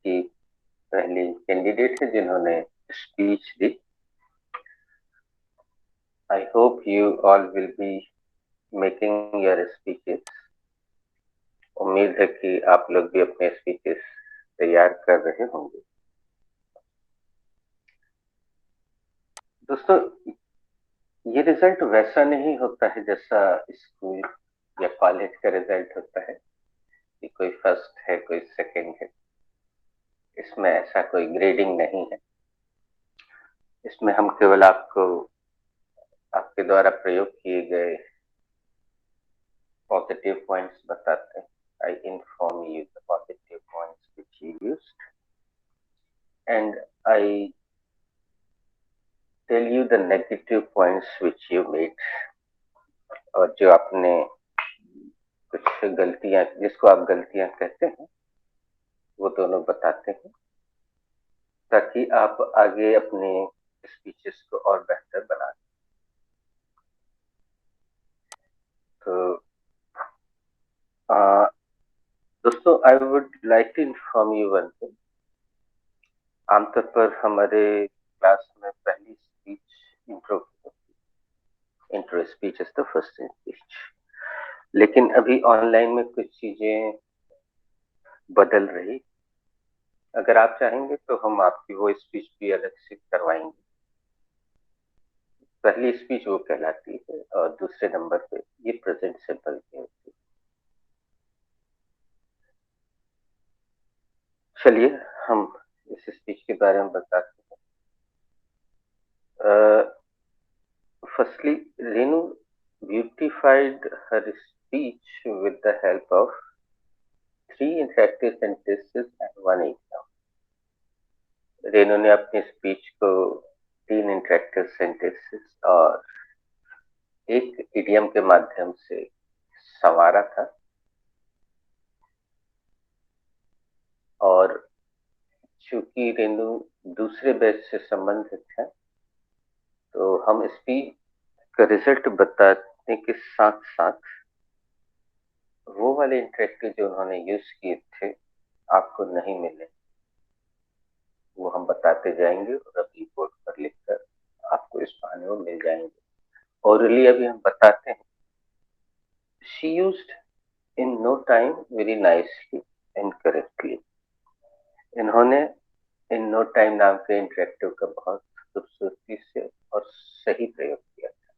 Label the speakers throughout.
Speaker 1: की पहली कैंडिडेट है जिन्होंने speech the. I hope you all will be making your speeches. उम्मीद है कि आप लोग भी अपने स्पीचेस तैयार कर रहे होंगे। दोस्तों, ये रिजल्ट वैसा नहीं होता है जैसा स्कूल या कॉलेज का रिजल्ट होता है कि कोई फर्स्ट है कोई सेकंड है। इसमें ऐसा कोई ग्रेडिंग नहीं है। इसमें हम केवल आपको आपके द्वारा प्रयोग किए गए पॉजिटिव पॉइंट्स बताते हैं। I inform you the positive points which you used and I tell you the negative points which you made. और जो आपने कुछ गलतियां, जिसको आप गलतियां कहते हैं, वो दोनों बताते हैं ताकि आप आगे अपने स्पीचेस को और बेहतर बना सकें। तो दोस्तों, I would like to inform you one thing. आमतौर पर हमारे क्लास में पहली speech intro speech is the first speech. लेकिन अभी ऑनलाइन में कुछ चीजें बदल रही। अगर आप चाहेंगे तो हम आपकी वो स्पीच भी अलग से करवाएंगे। पहली स्पीच वो कहलाती है और दूसरे नंबर पे ये प्रेजेंट सिंपल की होती है। चलिए हम इस स्पीच के बारे में बताते हैं। Firstly, Renu beautified her speech with the help of 3 interactive sentences and 1 exam. Renu ने अपनी स्पीच को 3 इंटरेक्टिव सेंटेंसेस और एक इडियम के माध्यम से संवारा था। और चूंकि रेनू दूसरे बैच से संबंधित है तो हम स्पीच का रिजल्ट बताने के साथ साथ वो वाले इंटरेक्टिव जो उन्होंने यूज किए थे आपको नहीं मिले, वो हम बताते जाएंगे और अभी बोर्ड पर लिखकर आपको इस बहाने में मिल जाएंगे। ओरली अभी हम बताते हैं। She used in no time very nicely and correctly. इन्होंने इन नो टाइम नाम के इंटरेक्टिव का बहुत खूबसूरती से और सही प्रयोग किया था।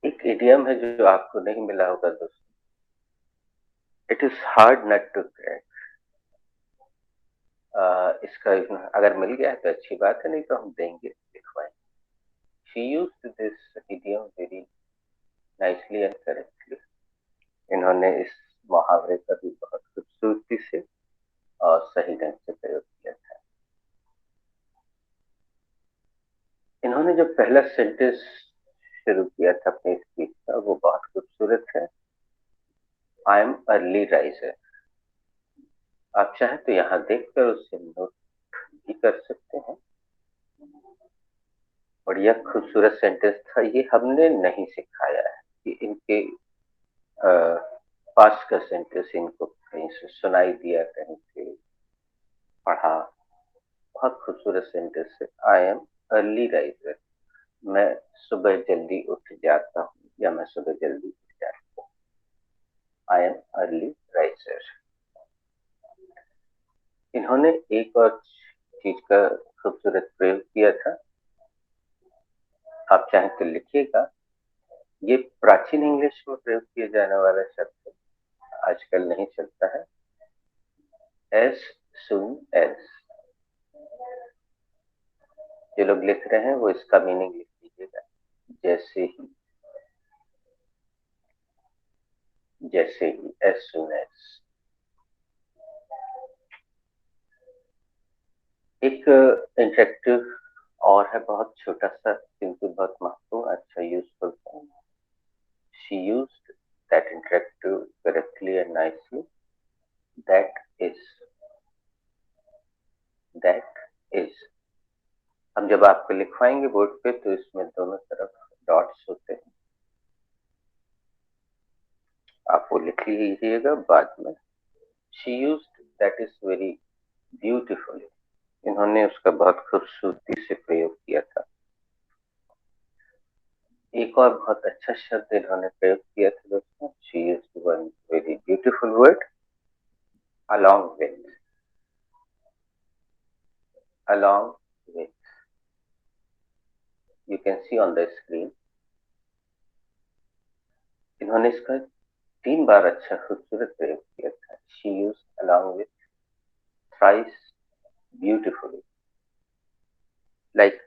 Speaker 1: एक इडियम है जो आपको नहीं मिला होगा दोस्तों। It is hard nut to crack. इसका अगर मिल गया है तो अच्छी बात है, नहीं तो हम देंगे, लिखवाएंगे। She used this idiom very nicely and correctly. इन्होंने इस मुहावरे का भी बहुत खूबसूरती से और सही ढंग से प्रयोग किया था। इन्होंने जो पहला सेंटेंस शुरू किया था अपनी स्पीच का वो बहुत खूबसूरत है। I am early riser. आप चाहें तो यहाँ देखकर उसे नोट भी कर सकते हैं। और यह खूबसूरत सेंटेंस था। ये हमने नहीं सिखाया है कि इनके पास का सेंटेंस इनको कहीं से सुनाई दिया, कहीं से पढ़ा। बहुत खूबसूरत सेंटेंस है। I am early riser. मैं सुबह जल्दी उठ जाता हूँ या मैं सुबह जल्दी उठ जाता हूँ। I am early riser. इन्होंने एक और चीज का खूबसूरत प्रयोग किया था। आप चाहें तो लिखिएगा। ये प्राचीन इंग्लिश में प्रयोग किए जाने वाला शब्द आजकल नहीं चलता है। As soon as. जो लोग लिख रहे हैं वो इसका मीनिंग लिख लीजिएगा। जैसे ही, जैसे ही, एज सुन एज। एक इंटरेक्टिव और है, बहुत छोटा सा किंतु बहुत महत्वपूर्ण, अच्छा useful form. She used that interactive correctly and nicely. That is, that is. हम जब आपको लिखवाएंगे बोर्ड पे तो इसमें दोनों तरफ डॉट्स होते हैं। आप वो लिख लीजिएगा बाद में। She used that is very beautifully. इन्होंने उसका बहुत खूबसूरती से प्रयोग किया था। एक और बहुत अच्छा शब्द इन्होंने प्रयोग किया था दोस्तों। She used one very beautiful word, along with, along with, you can see on the screen। इन्होंने इसका 3 बार अच्छा खूबसूरत प्रयोग किया था। She used along with, thrice beautifully, like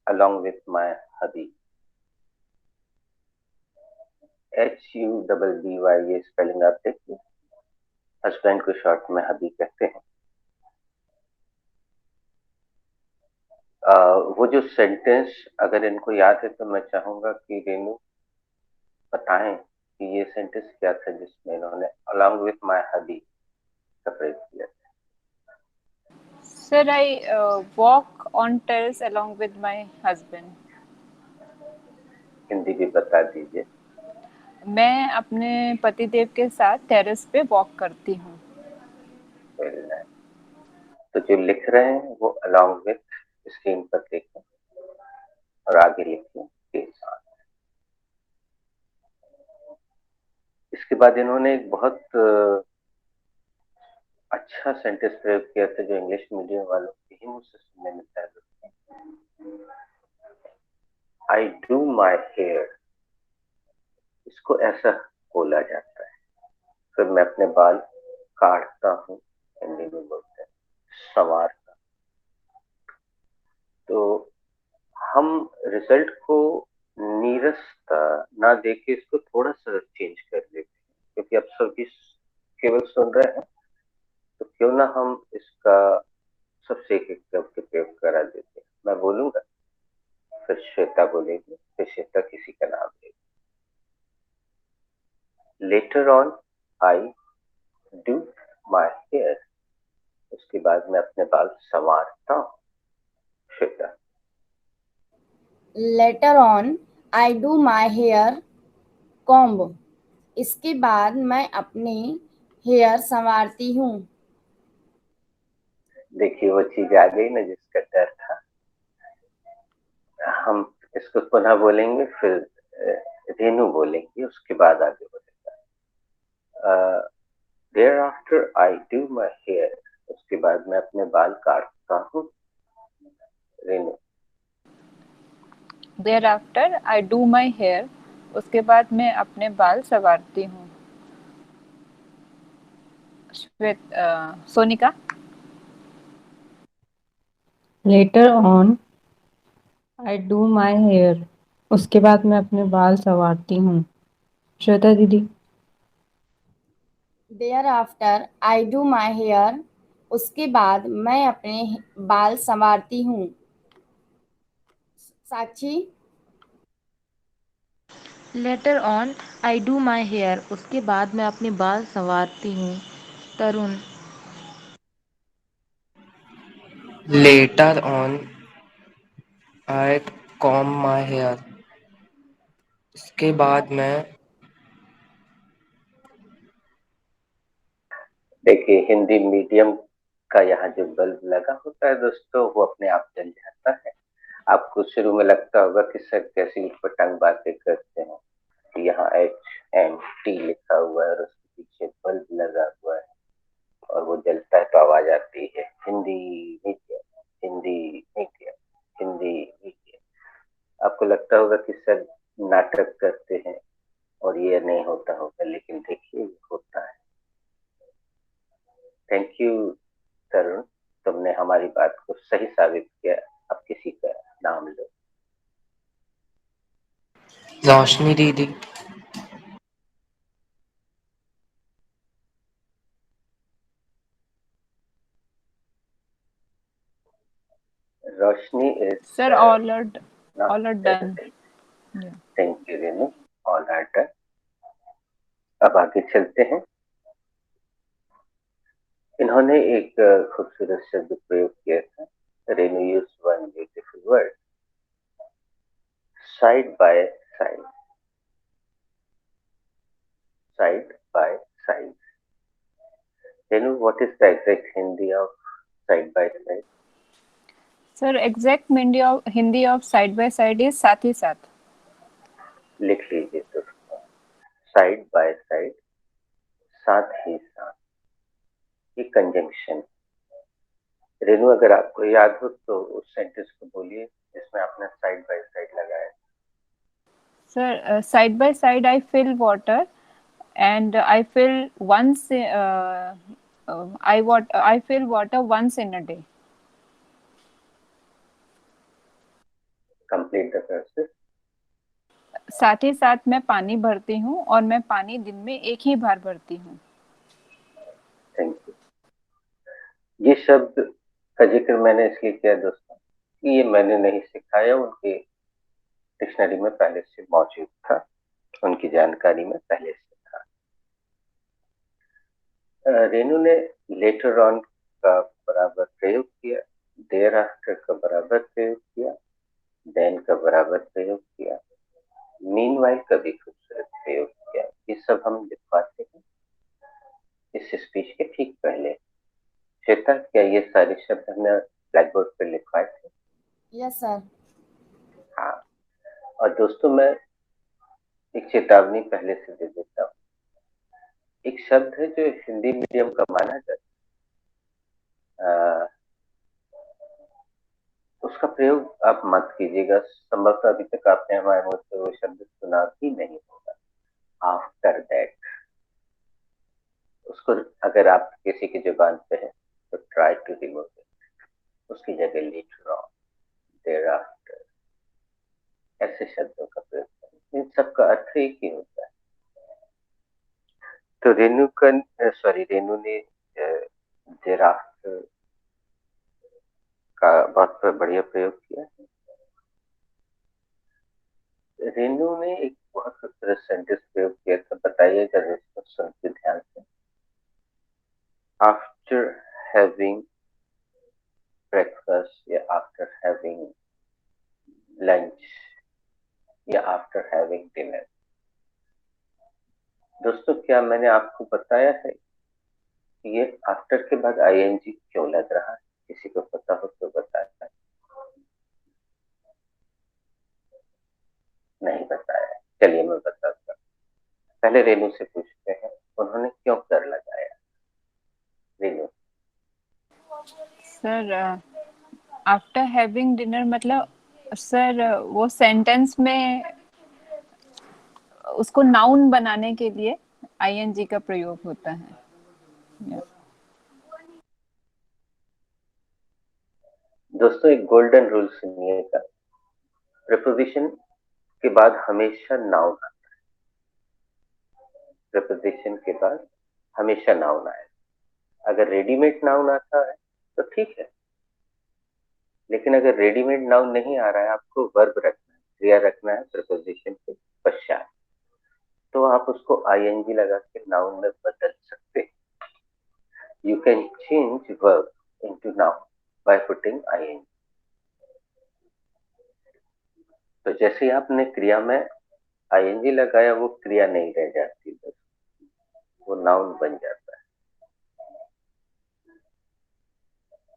Speaker 1: along with my hubby। HUBBY ये स्पेलिंग आप देखिए। हस्बैंड को शॉर्ट में हबी कहते हैं। वो जो सेंटेंस अगर इनको याद है तो मैं चाहूंगा कि रेनू बताएं कि ये सेंटेंस क्या था जिसमें इन्होंने along with my hubby का प्रयोग किया था।
Speaker 2: Sir, I walk on terrace along with my husband.
Speaker 1: Hindi भी बता दीजिए।
Speaker 2: मैं अपने पतिदेव के साथ टेरेस पे वॉक करती हूँ।
Speaker 1: Very nice। तो जो लिख रहे हैं वो along with स्क्रीन पर देखें और आगे लिखें के साथ। इसके बाद इन्होंने एक बहुत अच्छा सेंटेंस प्रयोग किया था जो इंग्लिश मीडियम वालों के ही मुझसे सुनने मिलता है। आई डू माई हेयर, इसको ऐसा बोला जाता है। फिर मैं अपने बाल काटता हूँ, हिंदी में बोलते हैं संवारता। तो हम रिजल्ट को नीरसता ना देके इसको थोड़ा सा चेंज कर देते हैं, क्योंकि अब सभी केवल सुन रहे हैं, तो क्यों ना हम इसका सबसे एक एक शब्द प्रयोग करा देते हैं। मैं बोलूंगा, फिर श्वेता बोलेगी, फिर श्वेता किसी का नाम लेगी। Later on I do my hair, उसके बाद मैं अपने बाल संवारता हूँ। Shweta.
Speaker 3: Later on I do my hair comb, इसके बाद मैं अपने हेयर संवारती हूँ।
Speaker 1: देखिए वो चीज आ गई ना जिसका डर था। हम इसको पुनः बोलेंगे, फिर रेनू बोलेंगी, उसके बाद आगे बोलेगा। Thereafter I do my hair, उसके बाद मैं अपने बाल काटता हूँ। Renu.
Speaker 2: Thereafter, I do my hair. उसके बाद मैं अपने बाल संवारती हूँ। Sonika.
Speaker 4: Later on I do my hair, उसके बाद मैं अपने बाल संवारती हूँ। श्वेता दीदी।
Speaker 3: Thereafter I do my hair, उसके बाद मैं अपने बाल संवारती हूँ। Sakshi.
Speaker 5: Later on I do my hair, उसके बाद मैं अपने बाल संवारती हूँ। तरुण।
Speaker 6: Later on, I comb my hair. इसके बाद मैं
Speaker 1: देखिए हिंदी मीडियम का यहाँ जो बल्ब लगा होता है दोस्तों, वो अपने आप जल जाता है। आपको शुरू में लगता होगा कि सर कैसी उटपटांग बातें करते हैं, यहाँ HMT लिखा हुआ है और उसके पीछे बल्ब लगा हुआ है और वो जलता है तो आवाज आती है Hindi medium, Hindi medium, Hindi medium. आपको लगता होगा कि सर नाटक करते हैं और ये नहीं होता होगा, लेकिन देखिए होता है। थैंक यू तरुण, तुमने हमारी बात को सही साबित किया। अब किसी का नाम लो।
Speaker 6: रोशनी दीदी।
Speaker 1: Roshni is
Speaker 2: Sir,
Speaker 1: not
Speaker 2: all are done.
Speaker 1: Present.
Speaker 2: Yeah.
Speaker 1: Thank you Renu, all are done. अब आगे चलते हैं। इन्होंने एक खूबसूरत शब्द प्रयोग किया था। Renu use one beautiful word, side by side. side by side. Renu, what is the exact Hindi of side by side?
Speaker 2: Sir exact Hindi of side by side is साथ ही साथ.
Speaker 1: लिख लीजिए दोस्तों, साइड बाय साइड, साथ ही साथ, ये कंजंक्शन. रेनू, अगर आपको याद हो तो उस सेंटेंस को बोलिए जिसमें आपने साइड बाय साइड लगाया.
Speaker 2: Sir side by side I fill water and I fill once I fill water once in a day.
Speaker 1: Complete the process.
Speaker 2: साथ ही साथ मैं पानी भरती हूँ और मैं पानी दिन में एक ही बार भरती हूँ.
Speaker 1: Thank you. ये शब्द का जिक्र मैंने इसलिए किया दोस्तों कि ये मैंने नहीं सिखाया, उनके डिक्शनरी में पहले से मौजूद था, उनकी जानकारी में पहले से था. रेनू ने लेटर ऑन का बराबर प्रयोग किया, देयर आफ्टर का बराबर प्रयोग किया, देन का बराबर प्रयोग किया, मीनवाइल का भी खूबसूरत प्रयोग किया. ये सब हम लिखवाते हैं इस स्पीच के ठीक पहले. श्वेता, क्या ये सारे शब्द हमने ब्लैक बोर्ड पर लिखवाए थे?
Speaker 3: Yes sir.
Speaker 1: हाँ. और दोस्तों, मैं एक चेतावनी पहले से दे देता हूँ. एक शब्द है जो हिंदी मीडियम का माना जाता है, उसका प्रयोग आप मत कीजिएगा. संभवतः अभी तक आपने हमारे मुंह से वो शब्द सुना भी नहीं होगा. आफ्टर दैट, उसको अगर आप किसी की जुबान पे है तो ट्राई टू रिमूव इट. उसकी जगह लेटर ऑन, देयर आफ्टर, ऐसे शब्दों का प्रयोग करें. इन सब का अर्थ एक ही होता है. तो रेनू ने देयर आफ्टर का बहुत बढ़िया प्रयोग किया. रेनू ने एक बहुत खूबसूरत सेंटेंस प्रयोग किया था, बताइएगा दोस्तों, सुनते ध्यान से. आफ्टर हैविंग ब्रेकफास्ट या आफ्टर हैविंग लंच या आफ्टर हैविंग डिनर. दोस्तों, क्या मैंने आपको बताया है कि ये आफ्टर के बाद आईएनजी क्यों लग रहा है? किसी को पता हो तो बताया. नहीं बताया. चलिए मैं बताता हूँ. पहले रेनू से पूछते हैं उन्होंने क्यों कर लगाया. Renu.
Speaker 2: Sir after having dinner मतलब सर वो सेंटेंस में उसको नाउन बनाने के लिए आईएनजी का प्रयोग होता है.
Speaker 1: दोस्तों, एक गोल्डन रूल सुनिएगा. प्रीपोजिशन के बाद हमेशा नाउन आता है. प्रीपोजिशन के बाद हमेशा नाउन आए. अगर रेडीमेड नाउन आता है तो ठीक है, लेकिन अगर रेडीमेड नाउन नहीं आ रहा है, आपको वर्ब रखना है, क्रिया रखना है प्रीपोजिशन के पश्चात, तो आप उसको आईएनजी लगा के नाउन में बदल सकते हैं. You can change verb into noun by putting ING. तो जैसे ही आपने क्रिया में आईएनजी लगाया, वो क्रिया नहीं रह जाती, बस वो नाउन बन जाता है.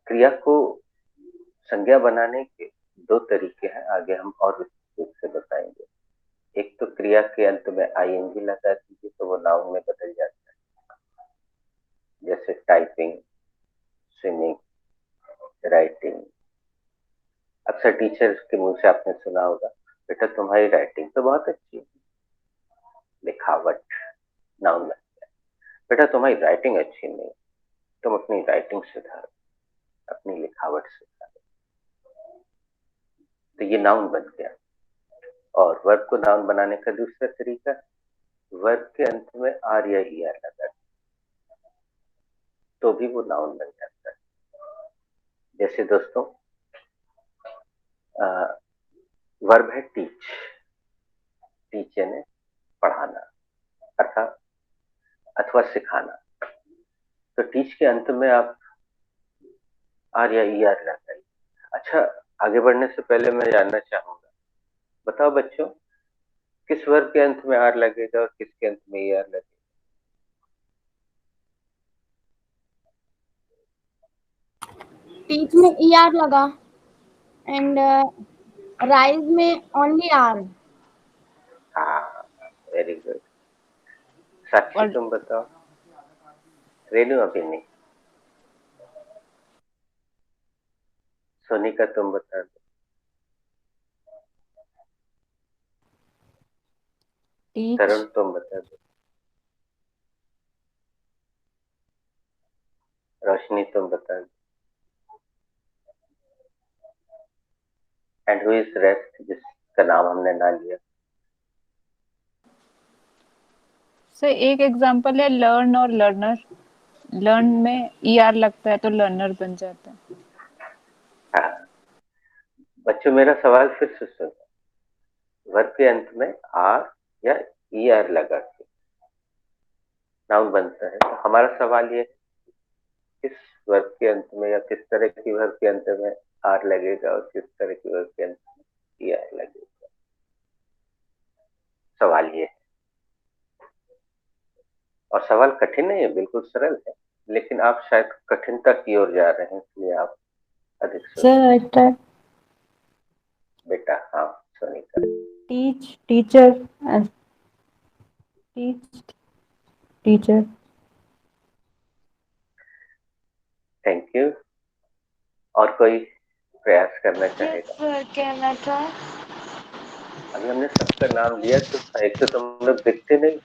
Speaker 1: क्रिया को संज्ञा बनाने के दो तरीके हैं, आगे हम और विस्तृत से बताएंगे. एक तो क्रिया के अंत में आईएनजी लगा दीजिए तो वो नाउन में बदल जाता है. जैसे टाइपिंग, स्विमिंग, राइटिंग. अक्सर टीचर के मुंह से आपने सुना होगा, बेटा तुम्हारी राइटिंग तो बहुत अच्छी है. लिखावट, नाउन लग गया. बेटा तुम्हारी राइटिंग अच्छी नहीं, तुम अपनी राइटिंग सुधारो, अपनी लिखावट सुधारो. तो ये नाउन बन गया. और वर्ब को नाउन बनाने का दूसरा तरीका, वर्ब के अंत में आर या ई आर लगा तो भी वो नाउन बन जाता है. जैसे दोस्तों, वर्ब है टीच. टीच यानी पढ़ाना अर्थात अथवा सिखाना. तो टीच के अंत में आप आर या ई आर लगाइए. अच्छा, आगे बढ़ने से पहले मैं जानना चाहूंगा, बताओ बच्चों, किस वर्ब के अंत में आर लगेगा और किसके अंत में ई आर लगेगा?
Speaker 3: टीच में ई आर लगा एंड राइज में ओनली आर।
Speaker 1: हाँ, वेरी गुड। साक्षी
Speaker 2: और
Speaker 1: तुम बताओ। रेनू अभी नहीं। सोनिका तुम बता दो।
Speaker 4: टीच,
Speaker 1: तरुण तुम बता दो। रोशनी तुम बता दो। एंड हु इज रेस्ट जिसका नाम हमने ना लिया?
Speaker 2: सर एक एग्जांपल है लर्न और लर्नर। लर्न में ई आर लगता है तो लर्नर बन जाता है।
Speaker 1: हाँ, बच्चों मेरा सवाल फिर से सुनो। वर्ब के अंत में आर या ई आर लगा के नाउन बनता है, तो हमारा सवाल ये है, किस वर्ब के अंत में या किस तरह की वर्ब के अंत में आर लगेगा और किस तरह की वर्ब के अंत में ई आर लगेगा। सवाल ये है, और सवाल कठिन नहीं है, बिल्कुल सरल है, लेकिन आप शायद कठिनता की ओर जा रहे हैं, इसलिए आप अधिक सोच।
Speaker 4: Sir I try.
Speaker 1: बेटा हाँ, Sonika.
Speaker 4: Teach, teacher, teach, teacher.
Speaker 1: Thank you. और कोई प्रयास करना
Speaker 5: यस
Speaker 1: चाहेगा?
Speaker 5: Sir, can I try?
Speaker 1: अभी हमने सबका नाम लिया तो था, एक तो तुम लोग दिखते नहीं,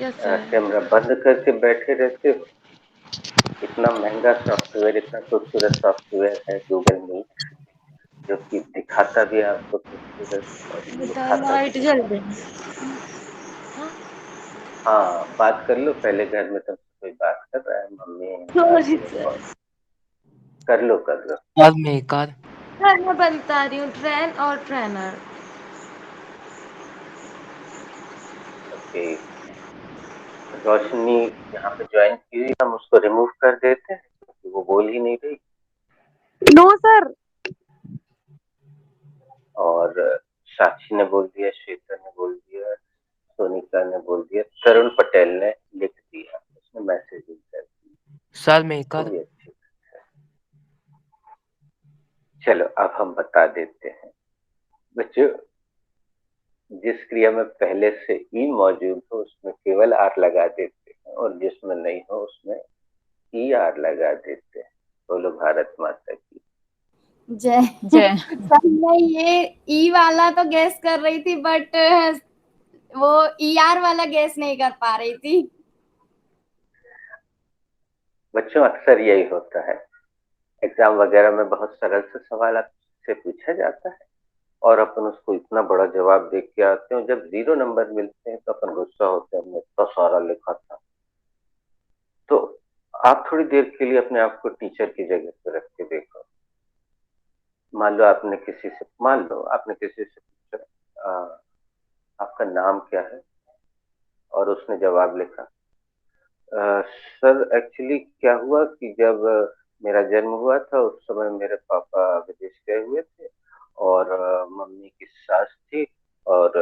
Speaker 5: यस सर।
Speaker 1: कैमरा बंद करके बैठे रहते हो। इतना महंगा सॉफ्टवेयर, इतना खूबसूरत सॉफ्टवेयर है गूगल मीट, जो कि दिखाता भी है आपको खूबसूरत और
Speaker 5: बताओ,
Speaker 1: लिखाता भी
Speaker 5: लाइट
Speaker 1: है।
Speaker 5: जल गई। हाँ,
Speaker 1: हाँ, बात कर लो, पहले घर में तुमसे कोई बात कर रहा है, मम्मी है,
Speaker 5: सॉरी
Speaker 1: दादी है,
Speaker 5: सर।
Speaker 1: कौन? कर लो कर लो।
Speaker 6: और मेकर।
Speaker 5: सर मैं बता रही हूँ, ट्रेन और ट्रेनर।
Speaker 1: ओके, रोशनी यहाँ पे ज्वाइन की हुई, हम उसको रिमूव कर देते हैं क्योंकि वो बोल ही नहीं रही।
Speaker 7: No sir.
Speaker 1: और साक्षी ने बोल दिया, श्वेता ने बोल दिया, सोनिका ने बोल दिया, तरुण पटेल ने लिख दिया, उसने मैसेज भी कर दिया।
Speaker 6: सर
Speaker 1: वो
Speaker 6: मेकर।
Speaker 1: भी अच्छी। चलो अब हम बता देते हैं बच्चों, जिस क्रिया में पहले से ई मौजूद हो उसमें केवल आर लगा देते हैं, और जिसमें नहीं हो उसमें ई आर लगा देते हैं। बोलो भारत माता की
Speaker 3: जय।
Speaker 2: जय।
Speaker 3: सर मैं ये ई वाला तो गैस कर रही थी बट वो ई आर वाला गैस नहीं कर पा रही थी।
Speaker 1: बच्चों, अक्सर यही होता है, एग्जाम वगैरह में बहुत सरल से सवाल आपसे पूछा जाता है और अपन उसको इतना बड़ा जवाब दे के आते हैं, जब 0 नंबर मिलते हैं तो अपन गुस्सा होते हैं, हमने इतना सारा लिखा था। तो आप थोड़ी देर के लिए अपने आप को टीचर की जगह पे रख के देखो। मान लो आपने किसी से पूछा, आपका नाम क्या है, और उसने जवाब लिखा, सर एक्चुअली क्या हुआ कि जब मेरा जन्म हुआ था उस समय मेरे पापा विदेश गए हुए थे, और मम्मी की सास थी, और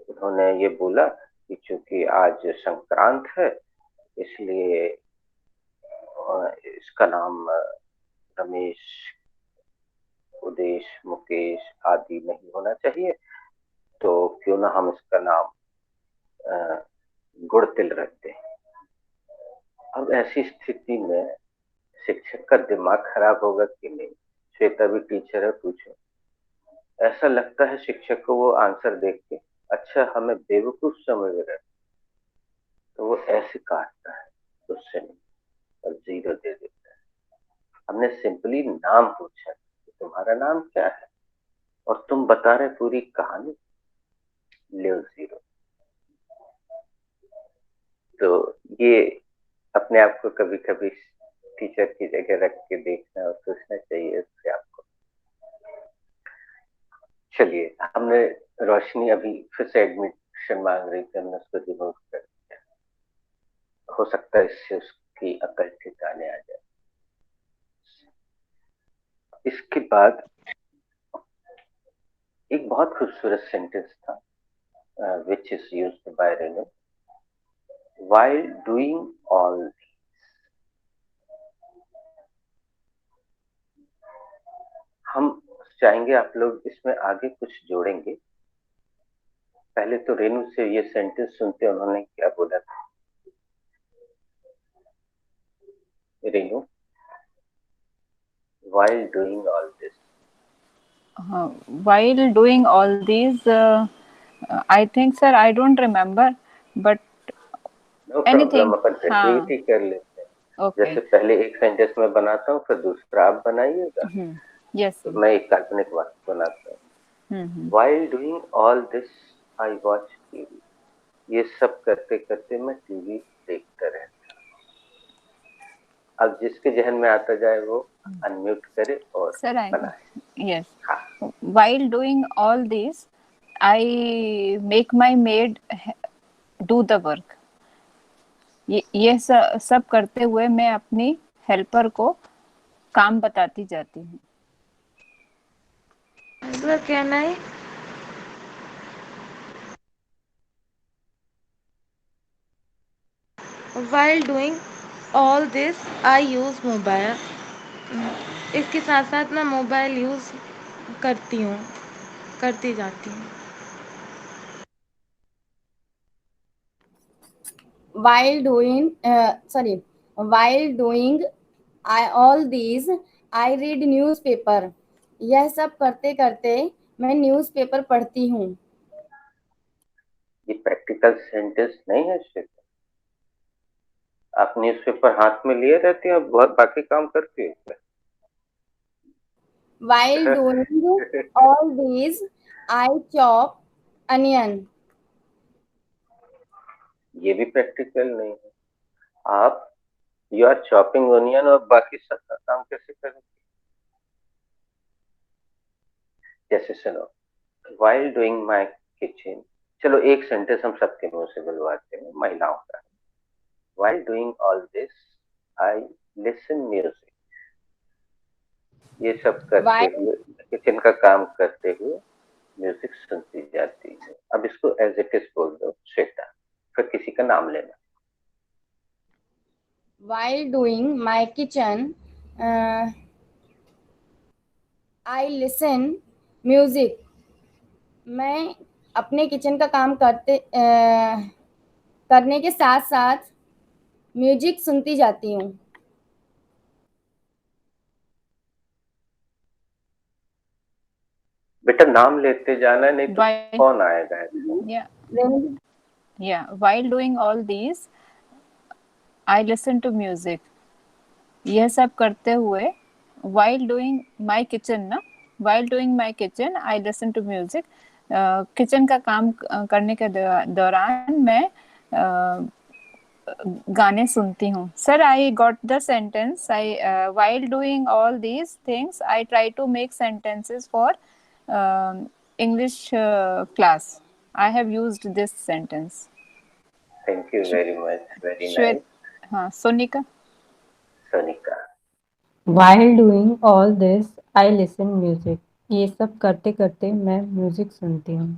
Speaker 1: उन्होंने ये बोला कि चूंकि आज संक्रांत है इसलिए इसका नाम रमेश, उदेश, मुकेश आदि नहीं होना चाहिए, तो क्यों ना हम इसका नाम अ, गुड़तिल रख दें। अब ऐसी स्थिति में शिक्षक का दिमाग खराब होगा कि नहीं? श्वेता भी टीचर है, पूछो। ऐसा लगता है शिक्षक को वो आंसर देख के, अच्छा हमें बेवकूफ समझ रहा है, तो वो ऐसे काटता है उससे नहीं, और 0 दे देता है। हमने सिंपली नाम पूछा कि तुम्हारा नाम क्या है, और तुम बता रहे पूरी कहानी, ले 0। तो ये अपने आप को कभी कभी टीचर की जगह रख के देखना और सोचना चाहिए उससे आपको। चलिए, हमने रोशनी अभी फिर से एडमिशन मांग रही थी, हमने उसको रिमूव कर दिया। हो सकता है इससे उसकी अकल ठिकाने आ जाए। इसके बाद एक बहुत खूबसूरत सेंटेंस था, which is used by Renu, while doing all, हम चाहेंगे आप लोग इसमें आगे कुछ जोड़ेंगे। पहले तो रेनू से ये सेंटेंस सुनते हैं, उन्होंने क्या बोला था। Renu, while doing all this,
Speaker 2: while doing all these, I think sir I don't remember, but
Speaker 1: no
Speaker 2: anything.
Speaker 1: Problem, अपन
Speaker 2: हाँ,
Speaker 1: रिपीट ही कर लेते हैं।
Speaker 2: okay.
Speaker 1: जैसे पहले एक सेंटेंस में बनाता हूँ, फिर दूसरा आप बनाइएगा,
Speaker 2: Yes.
Speaker 1: तो मैं एक काल्पनिक वाक्य बनाता हूँ। While doing all this, I watch TV. ये सब करते करते मैं टीवी देखता रहता। अब जिसके जहन में आता जाए वो अनम्यूट करे और
Speaker 2: Sir,
Speaker 1: बनाए।
Speaker 2: yes.
Speaker 1: हाँ,
Speaker 2: While doing all this, I make my maid do the work. ये सब करते हुए मैं अपनी हेल्पर को काम बताती जाती हूँ।
Speaker 5: Can I? While doing all this, I use mobile. इसके साथ साथ मैं मोबाइल यूज़ करती जाती हूँ।
Speaker 3: while doing while doing all these, I read newspaper. यह सब करते करते मैं न्यूज़पेपर पढ़ती हूँ।
Speaker 1: ये प्रैक्टिकल सेंटेंस नहीं है श्वेता। आप न्यूज़पेपर हाथ में लिए रहती हैं, बहुत बाकी काम करती है।
Speaker 3: While doing all these, I chop onion.
Speaker 1: ये भी प्रैक्टिकल नहीं है। आप यू आर चॉपिंग ओनियन और बाकी सब का काम कैसे करेंगे? जैसे सुनो, while doing my kitchen, चलो एक सेंटेंस हम सबके मुंह से बुलवाते हैं, महिलाओं का। While doing all this, I listen music. ये सब करते
Speaker 3: While
Speaker 1: हुए, किचन का काम करते हुए म्यूजिक सुनती जाती है। अब इसको एज इट इज बोल दो श्वेता, फिर किसी का नाम लेना।
Speaker 3: while doing my kitchen, I listen music. मैं अपने किचन का काम करने के साथ साथ म्यूजिक सुनती जाती हूँ।
Speaker 1: बेटा नाम लेते जाना, नहीं तो
Speaker 2: While
Speaker 1: कौन आएगा ऐसे?
Speaker 2: while doing all these, I listen to music. यह सब करते हुए while doing my kitchen ना, while doing my kitchen, I listen to music. Kitchen का काम करने के दौरान मैं गाने सुनती हूँ। Sir, I got the sentence. I while doing all these things, I try to make sentences for English class. I have used this sentence.
Speaker 1: Thank you very much, very
Speaker 2: श्वेत,
Speaker 1: नाइस।
Speaker 2: हाँ, Sonika.
Speaker 1: Sonika,
Speaker 4: While doing all this, I listen music. ये सब करते करते मैं music सुनती हूँ।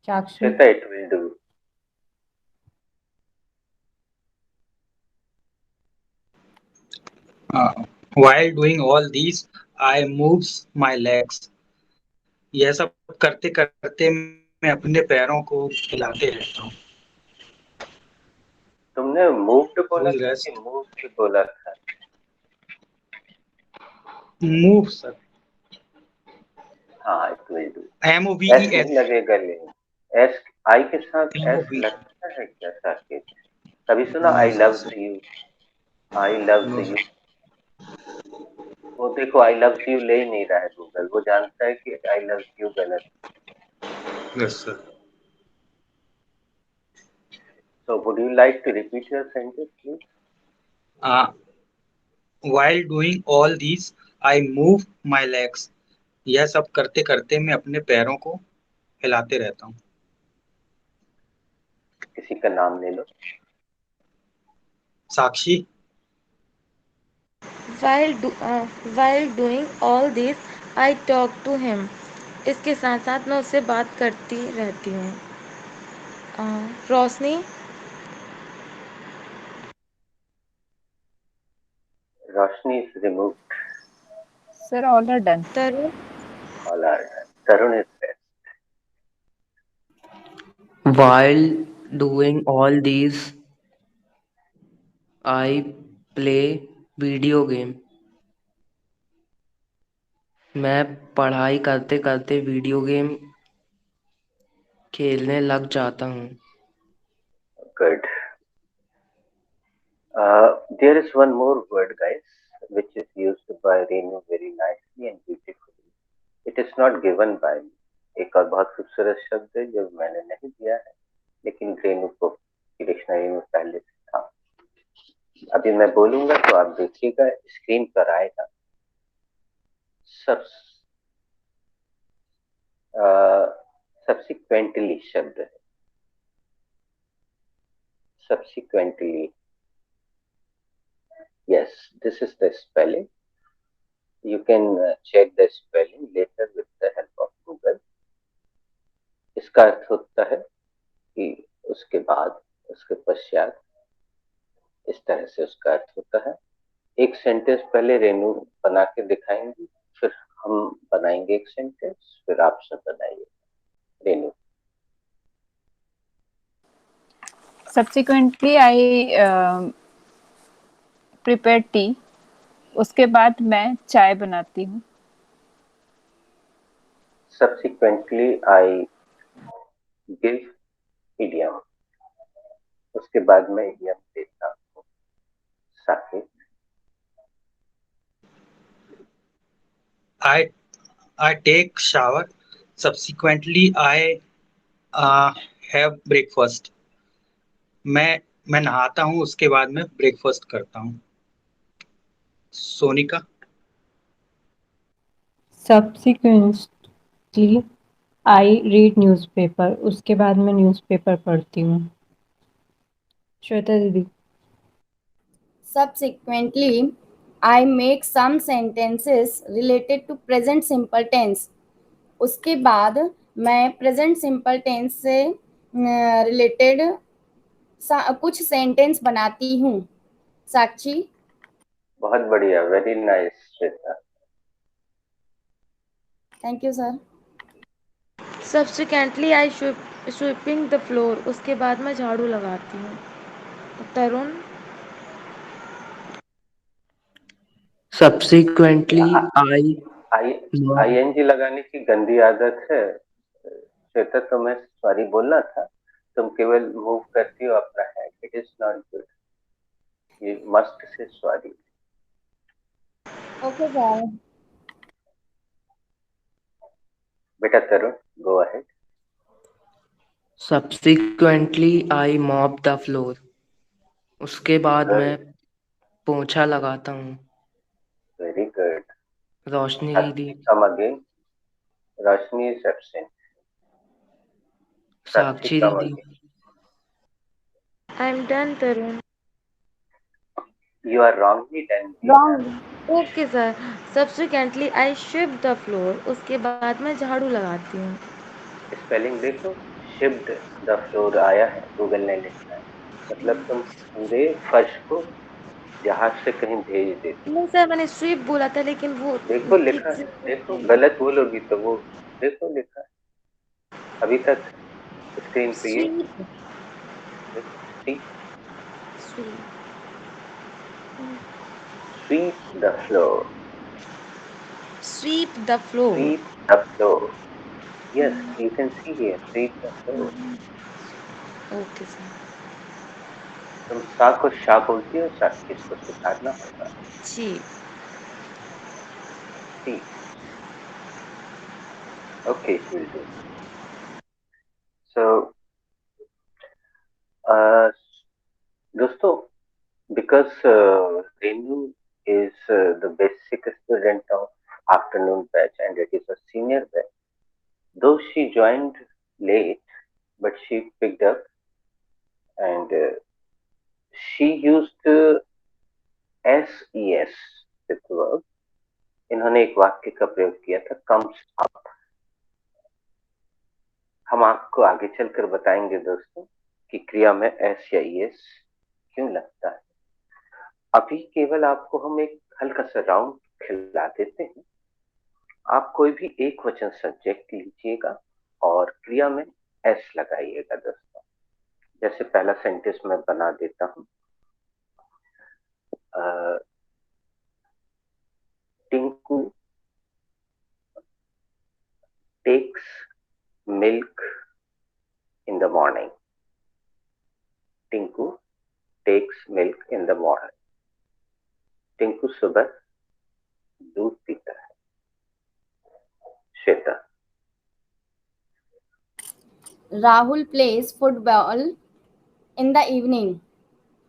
Speaker 4: Sakshi.
Speaker 1: Shweta, it will do.
Speaker 8: While doing all these, I moves my legs. यह सब करते करते मैं अपने पैरों को हिलाते रहता हूँ।
Speaker 1: तुमने मूव्ड बोला
Speaker 8: Who's
Speaker 1: था
Speaker 8: rest?
Speaker 1: कि मूव्ड बोला था?
Speaker 8: Move sir.
Speaker 1: हाँ, it will do. Yes
Speaker 8: MOVES।
Speaker 1: नहीं लगेगा, लेकिन एस, आई के साथ एस
Speaker 8: MOV।
Speaker 1: लगता है क्या साकेत? कभी सुना I loves you? I loves
Speaker 8: No
Speaker 1: you.
Speaker 8: sir।
Speaker 1: वो देखो, आई लव्स यू ले ही नहीं रहा है गूगल, वो जानता है कि आई लव्स यू गलत।
Speaker 8: Yes sir।
Speaker 1: So would you like to repeat your sentence, please?
Speaker 8: While doing all these, I move my legs. यह सब करते करते मैं अपने पैरों को हिलाते रहता हूँ।
Speaker 1: किसी का नाम ले लो।
Speaker 8: साक्षी।
Speaker 5: While doing all this, I talk to him. इसके साथ साथ मैं उससे बात करती रहती हूँ। Roshni.
Speaker 1: Roshni is removed.
Speaker 2: Sir, all are done.
Speaker 5: Tarun
Speaker 1: All are done. Tarun is best.
Speaker 6: While doing all these, I play video game. मैं पढ़ाई करते करते वीडियो गेम खेलने लग जाता हूँ.
Speaker 1: Good. There is one more word, guys, which is used by Renu very nicely and beautifully. It is not given by me. एक और बहुत खूबसूरत शब्द है जो मैंने नहीं दिया है, लेकिन रेनू को डिक्शनरी में पहले से था. अभी मैं बोलूंगा तो आप देखिएगा, स्क्रीन पर आएगा. सब्सिक्वेंटली शब्द है. Subsequently. Yes, this is the spelling. You can check the spelling later with the help of Google. इसका अर्थ होता है कि उसके बाद, उसके पश्चात, इस तरह से उसका अर्थ होता है. एक सेंटेंस पहले रेनू बना के दिखाएंगी, फिर हम बनाएंगे एक सेंटेंस, फिर आप सब बनाइए. Renu.
Speaker 2: Subsequently, I prepare tea. उसके बाद मैं चाय बनाती हूँ.
Speaker 1: Subsequently, I give idiom. उसके बाद मैं idiom देता हूँ. Saqib.
Speaker 8: I take shower. Subsequently, I have breakfast. मैं नहाता हूँ, उसके बाद मैं ब्रेकफास्ट करता हूँ. Sonika.
Speaker 4: Subsequently, I read newspaper. उसके बाद मैं न्यूज़पेपर पढ़ती हूँ. श्वेता दीदी.
Speaker 3: Subsequently, I make some sentences related to present simple tense. उसके बाद मैं प्रेजेंट सिंपल टेंस से रिलेटेड कुछ सेंटेंस बनाती हूँ. साक्षी.
Speaker 1: बहुत बढ़िया, very nice Shweta.
Speaker 3: Thank you sir.
Speaker 5: Subsequently, I sweeping the floor. उसके बाद मैं झाड़ू लगाती हूँ. तरुण.
Speaker 6: Subsequently,
Speaker 1: ING लगाने की गंदी आदत है श्वेता. तुम्हें सॉरी बोलना था, तुम केवल मूव करती हो अपना hand. It is not good. You must say sorry.
Speaker 3: Okay sir.
Speaker 1: बेटा Tarun, go ahead.
Speaker 6: Subsequently, I mop the floor. उसके बाद मैं पोंछा लगाता हूँ.
Speaker 1: Very good.
Speaker 6: रोशनी दीदी.
Speaker 1: Come again. Roshni is absent.
Speaker 6: Sakshi दीदी.
Speaker 5: I'm done, Tarun.
Speaker 1: You are wrongly done.
Speaker 3: Wrong.
Speaker 5: Okay sir. Subsequently, I sweep the floor. उसके बाद मैं झाड़ू लगाती हूँ.
Speaker 1: स्पेलिंग देखो. शिफ्ट द फ्लोर आया है, गूगल ने लिखा है. मतलब तुम पूरे फर्श को जहाज से कहीं भेज देती.
Speaker 5: नहीं सर, मैंने स्वीप बोला था, लेकिन वो
Speaker 1: देखो
Speaker 5: ठीक
Speaker 1: लिखा
Speaker 5: से
Speaker 1: है. देखो गलत बोलोगी तो वो, देखो लिखा है अभी तक स्क्रीन पे. ये
Speaker 5: स्वीप.
Speaker 1: देखो. Sweep.
Speaker 5: Sweep.
Speaker 1: Sweep the floor.
Speaker 5: Sweep the floor.
Speaker 1: Sweep the floor. Yes, you can see here. Sweep the floor.
Speaker 5: Okay sir.
Speaker 1: तुम सा को शा बोलती हो. सा इसको सुधारना होगा.
Speaker 5: जी.
Speaker 1: सी. Okay, will do. So, दोस्तों, because Renu is the basic student of afternoon batch and it is a senior batch. Though she joined late, but she picked up and she used SES with verb. इन्होंने एक वाक्य का प्रयोग किया था, comes up. हम आपको आगे चलकर बताएंगे दोस्तों कि क्रिया में एस या एस क्यों लगता है. अभी केवल आपको हम एक हल्का सा राउंड खिला देते हैं आप कोई भी एक वचन सब्जेक्ट लीजिएगा और क्रिया में एस लगाइएगा दोस्तों। जैसे पहला सेंटेंस मैं बना देता हूँ। Tinku takes milk in the morning. Tinku takes milk in the morning. Tinku सुबह दूध पीता है। Shweta.
Speaker 3: Rahul plays football in the evening.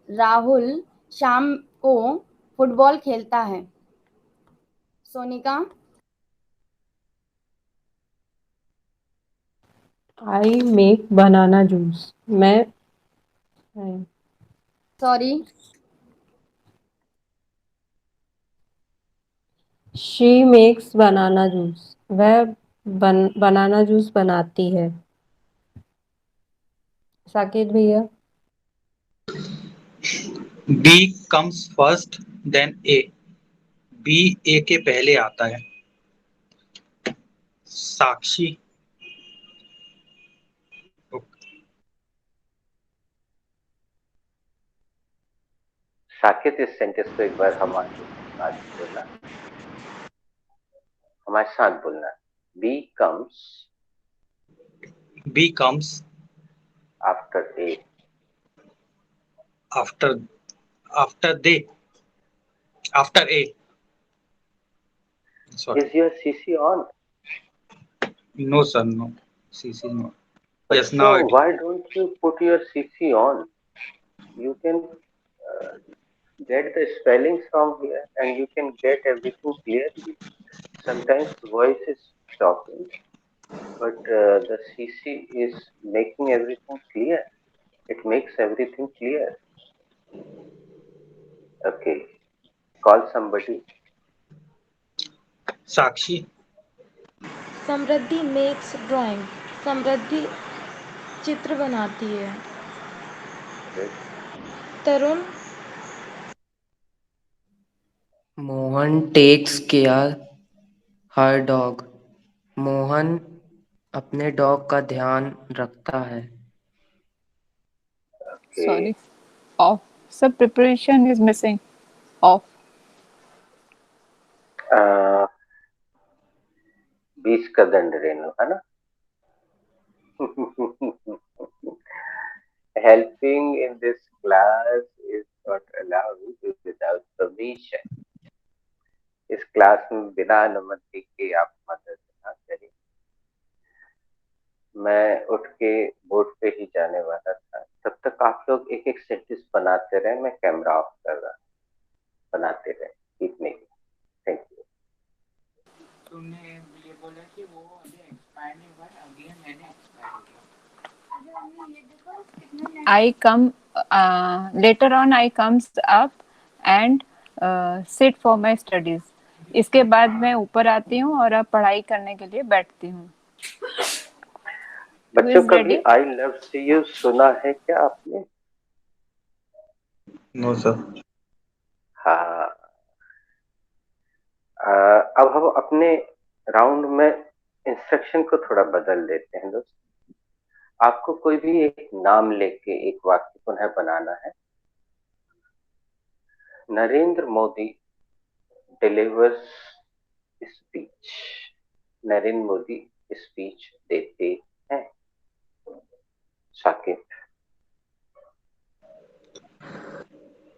Speaker 3: Rahul शाम को फुटबॉल खेलता है। Sonika.
Speaker 4: I make banana juice. मैं
Speaker 3: sorry.
Speaker 4: She makes banana juice. वह बनाना जूस बनाती है। साकेत भैया।
Speaker 8: B comes first then A. B A के पहले आता है। साक्षी।
Speaker 1: साकेत इस सेंटेंस को एक बार हमारे साथ बोलना। हमारे साथ बोलना। B comes after A.
Speaker 8: After they after A.
Speaker 1: Is your CC on?
Speaker 8: No sir, no, CC no. Yes,
Speaker 1: So
Speaker 8: now it is.
Speaker 1: why don't you put your CC on? You can get the spellings from here and you can get everything clearly. Sometimes voice is talking, but the CC is making everything clear. It makes everything clear. Okay, call somebody.
Speaker 8: Sakshi.
Speaker 5: Samriddhi makes drawing. समृद्धि चित्र बनाती है।
Speaker 1: Good.
Speaker 5: तरुण।
Speaker 6: Mohan takes care हर dog. Mohan अपने dog का ध्यान रखता है।
Speaker 1: Okay.
Speaker 2: Sorry. Off. Sub preparation is missing. Off.
Speaker 1: 20 का दंड रेणु है ना? Helping in this class is not allowed without permission. इस क्लास में बिना अनुमति के आप मदद ना करें। मैं उठ के बोर्ड पे ही जाने वाला था, तब तक आप लोग एक एक सेंटेंस बनाते रहे। मैं कैमरा ऑफ कर रहा। बनाते रहे। Keep making. Thank you.
Speaker 9: तुमने ये बोला कि वो अभी एक्सपायर नहीं हुआ, अगेन मैंने एक्सपायर हो गया।
Speaker 2: I come later on. I comes up and sit for my studies. इसके बाद मैं ऊपर आती हूँ और अब पढ़ाई करने के लिए बैठती हूँ।
Speaker 1: बच्चों, कभी आई लव सी यू सुना है क्या आपने?
Speaker 8: No sir.
Speaker 1: हाँ। अब हम अपने राउंड में इंस्ट्रक्शन को थोड़ा बदल देते हैं दोस्त। आपको कोई भी एक नाम लेके एक वाक्य पुनः बनाना है। Narendra Modi delivers speech. Narendra Modi speech देते हैं। Saket.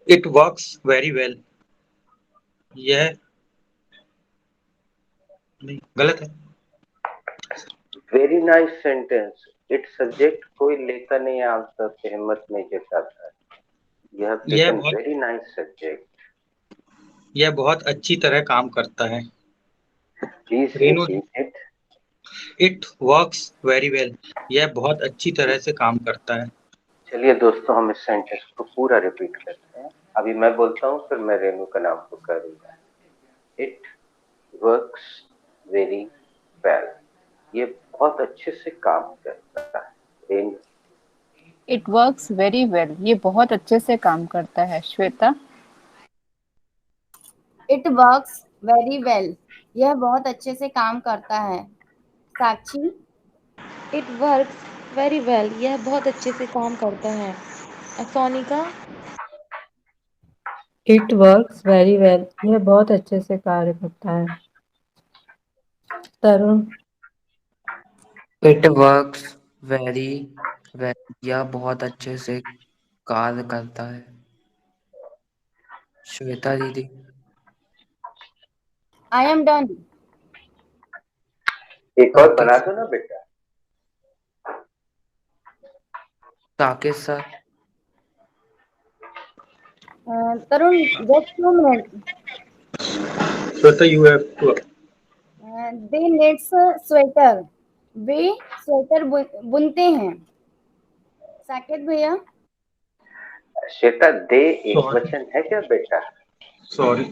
Speaker 8: It works very well. यह नहीं, गलत है।
Speaker 1: Very nice sentence. It subject कोई लेता नहीं है आंसर से, हिम्मत नहीं जताता। यह वेरी नाइस सब्जेक्ट।
Speaker 8: यह बहुत अच्छी तरह काम करता है।
Speaker 1: Please
Speaker 8: Renu.
Speaker 1: Repeat it.
Speaker 8: It works very well. यह बहुत अच्छी तरह से काम करता है।
Speaker 1: चलिए दोस्तों, हम इस सेंटेंस को पूरा रिपीट करते हैं। अभी मैं बोलता हूँ, फिर मैं रेनू का नाम पुकारूंगा। It works very well. ये बहुत अच्छे से काम करता है। Renu.
Speaker 2: It works very well. ये बहुत अच्छे से काम करता है। Shweta.
Speaker 3: It works very well. यह बहुत अच्छे से काम करता है। साक्षी,
Speaker 5: इट वर्क्स वेरी वेल, यह बहुत अच्छे से काम करता है। Sonika,
Speaker 4: it works very well, यह बहुत अच्छे से कार्य करता है। तरुण,
Speaker 6: इट वर्क्स वेरी वेल, यह बहुत अच्छे से कार्य करता है। श्वेता दीदी,
Speaker 3: आई एम डन।
Speaker 1: एक और
Speaker 6: ओके
Speaker 1: बना दो ना बेटा।
Speaker 6: Saket sir,
Speaker 3: Tarun, just 2 minute.
Speaker 8: Shweta, you have to.
Speaker 3: They nets sweater, वे स्वेटर बुनते हैं। साकेत भैया,
Speaker 1: श्वेता, दे एक
Speaker 8: सॉरी,
Speaker 1: वचन है क्या बेटा?
Speaker 8: Sorry.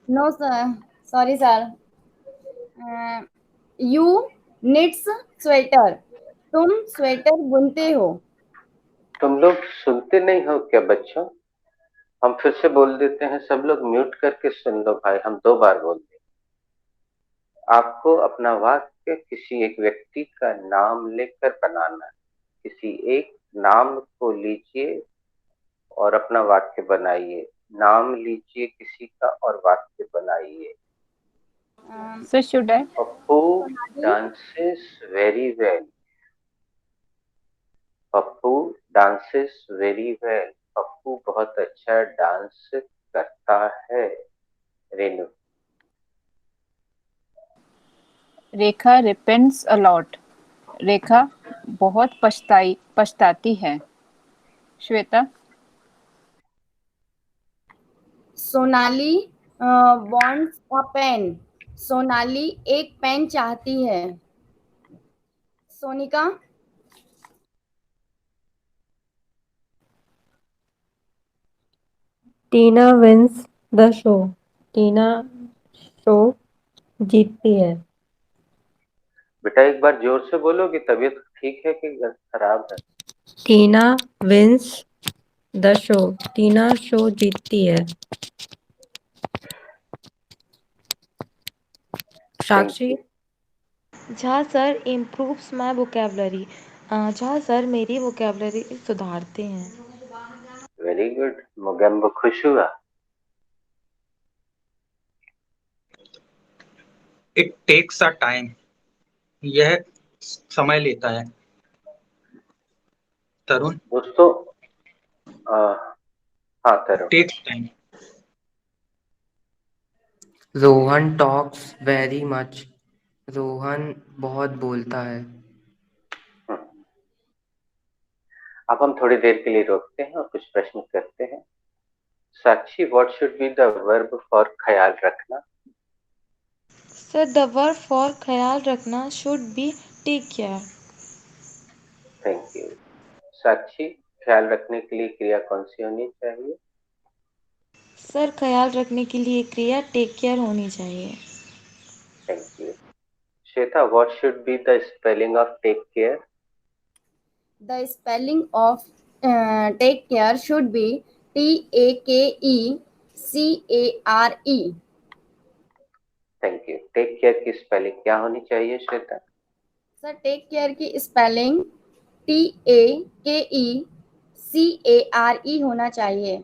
Speaker 3: No sir, sorry sir. You knits sweater, तुम स्वेटर बुनते हो।
Speaker 1: तुम लोग सुनते नहीं हो क्या बच्चों? हम फिर से बोल देते हैं, सब लोग म्यूट करके सुन लो भाई, हम 2 बार बोलते हैं। आपको अपना वाक्य किसी एक व्यक्ति का नाम लेकर बनाना है। किसी एक नाम को लीजिए और अपना वाक्य बनाइए। नाम लीजिए किसी का और वाक्य बनाइए।
Speaker 2: So should I?
Speaker 1: Pappu
Speaker 3: Sonali,
Speaker 1: dances very well. Pappu dances very well. Pappu बहुत अच्छा डांस करता है। रेनू,
Speaker 2: रेखा repents a lot. रेखा बहुत पछताती है। Shweta,
Speaker 3: Sonali wants a pen, Sonali एक पेन चाहती है। Sonika,
Speaker 4: Tina wins the show, Tina show जीतती है।
Speaker 1: बेटा एक बार जोर से बोलोगी? तबीयत ठीक है कि खराब है?
Speaker 4: Tina wins the show, Tina show जीतती है।
Speaker 1: Thank
Speaker 4: Sakshi,
Speaker 1: you.
Speaker 5: Jha sir improves my vocabulary, Jha sir मेरी वोकेबलरी सुधारते हैं।
Speaker 1: Very good. मोगेम्बो खुश हुआ।
Speaker 8: इट टेक्स अ टाइम, यह समय लेता है। तरुण,
Speaker 1: दोस्तों, हाँ Tarun.
Speaker 8: Takes time.
Speaker 6: Rohan talks very much, Rohan बहुत बोलता है।
Speaker 1: हम्म, अब हम थोड़ी देर के लिए रोकते हैं और कुछ प्रश्न करते हैं। Sakshi, what should be the verb for ख्याल रखना?
Speaker 5: सर द वर्ब फॉर ख्याल रखना should be take care.
Speaker 1: Thank you. Sakshi, ख्याल रखने के लिए क्रिया कौन सी होनी चाहिए?
Speaker 5: सर ख्याल रखने के लिए क्रिया टेक केयर होनी चाहिए।
Speaker 1: Thank you. Shweta, what should be the spelling of take care?
Speaker 3: The spelling of take care should be TAKECARE।
Speaker 1: Thank you. Take care की स्पेलिंग क्या होनी चाहिए श्वेता?
Speaker 3: सर टेक केयर की स्पेलिंग TAKECARE होना चाहिए।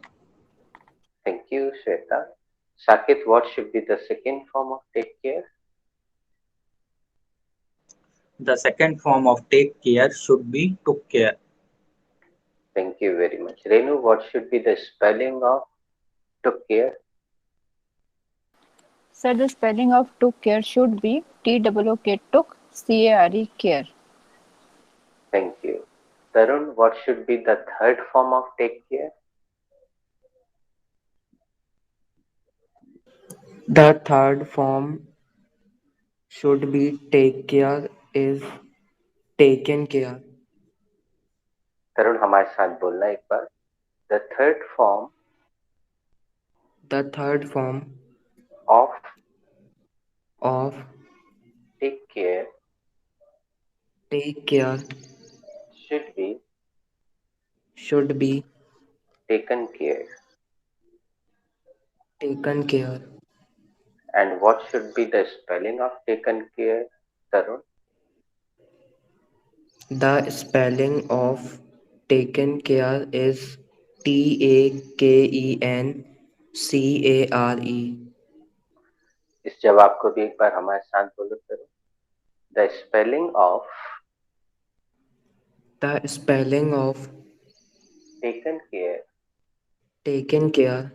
Speaker 1: Thank you Shweta. Saket, what should be the second form of take care?
Speaker 8: The second form of take care should be took care.
Speaker 1: Thank you very much. Renu, what should be the spelling of took care?
Speaker 2: sir, the spelling of took care should be TOOK took CARE care.
Speaker 1: Thank you. Tarun, what should be the third form of take care?
Speaker 6: The third form should be take care is taken care.
Speaker 1: तरुण, हमारे साथ बोलना एक बार। The third form
Speaker 6: The third form
Speaker 1: of
Speaker 6: of
Speaker 1: take care
Speaker 6: take care
Speaker 1: should be
Speaker 6: should be
Speaker 1: taken care.
Speaker 6: taken care.
Speaker 1: And what should be the spelling of taken care, Tarun?
Speaker 6: The spelling of taken care is Takenncare.
Speaker 1: इस जवाब को भी एक बार हमारे साथ बोलो करो. The spelling of
Speaker 6: The spelling of
Speaker 1: taken care
Speaker 6: taken care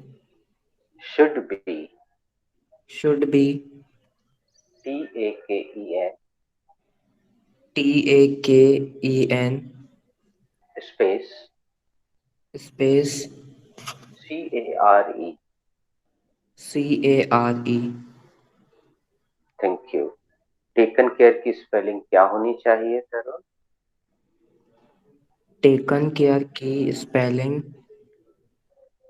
Speaker 1: should be
Speaker 6: should be
Speaker 1: Taken
Speaker 6: Taken
Speaker 1: space
Speaker 6: space
Speaker 1: Care.
Speaker 6: Care.
Speaker 1: Thank you. Taken care की स्पेलिंग क्या होनी चाहिए तरुण?
Speaker 6: टेकन केयर की स्पेलिंग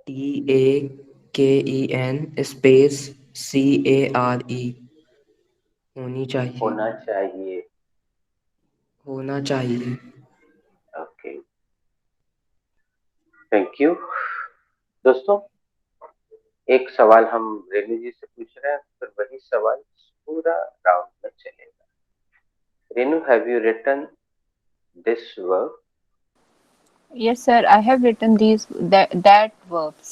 Speaker 6: Taken स्पेस Care होनी चाहिए.
Speaker 1: होना चाहिए. Okay, thank you. दोस्तों, एक सवाल हम रेणु जी से पूछ रहे हैं, फिर वही सवाल पूरा राउंड में चलेगा. Renu, have you written this verb?
Speaker 2: Yes, sir. I have written that verbs.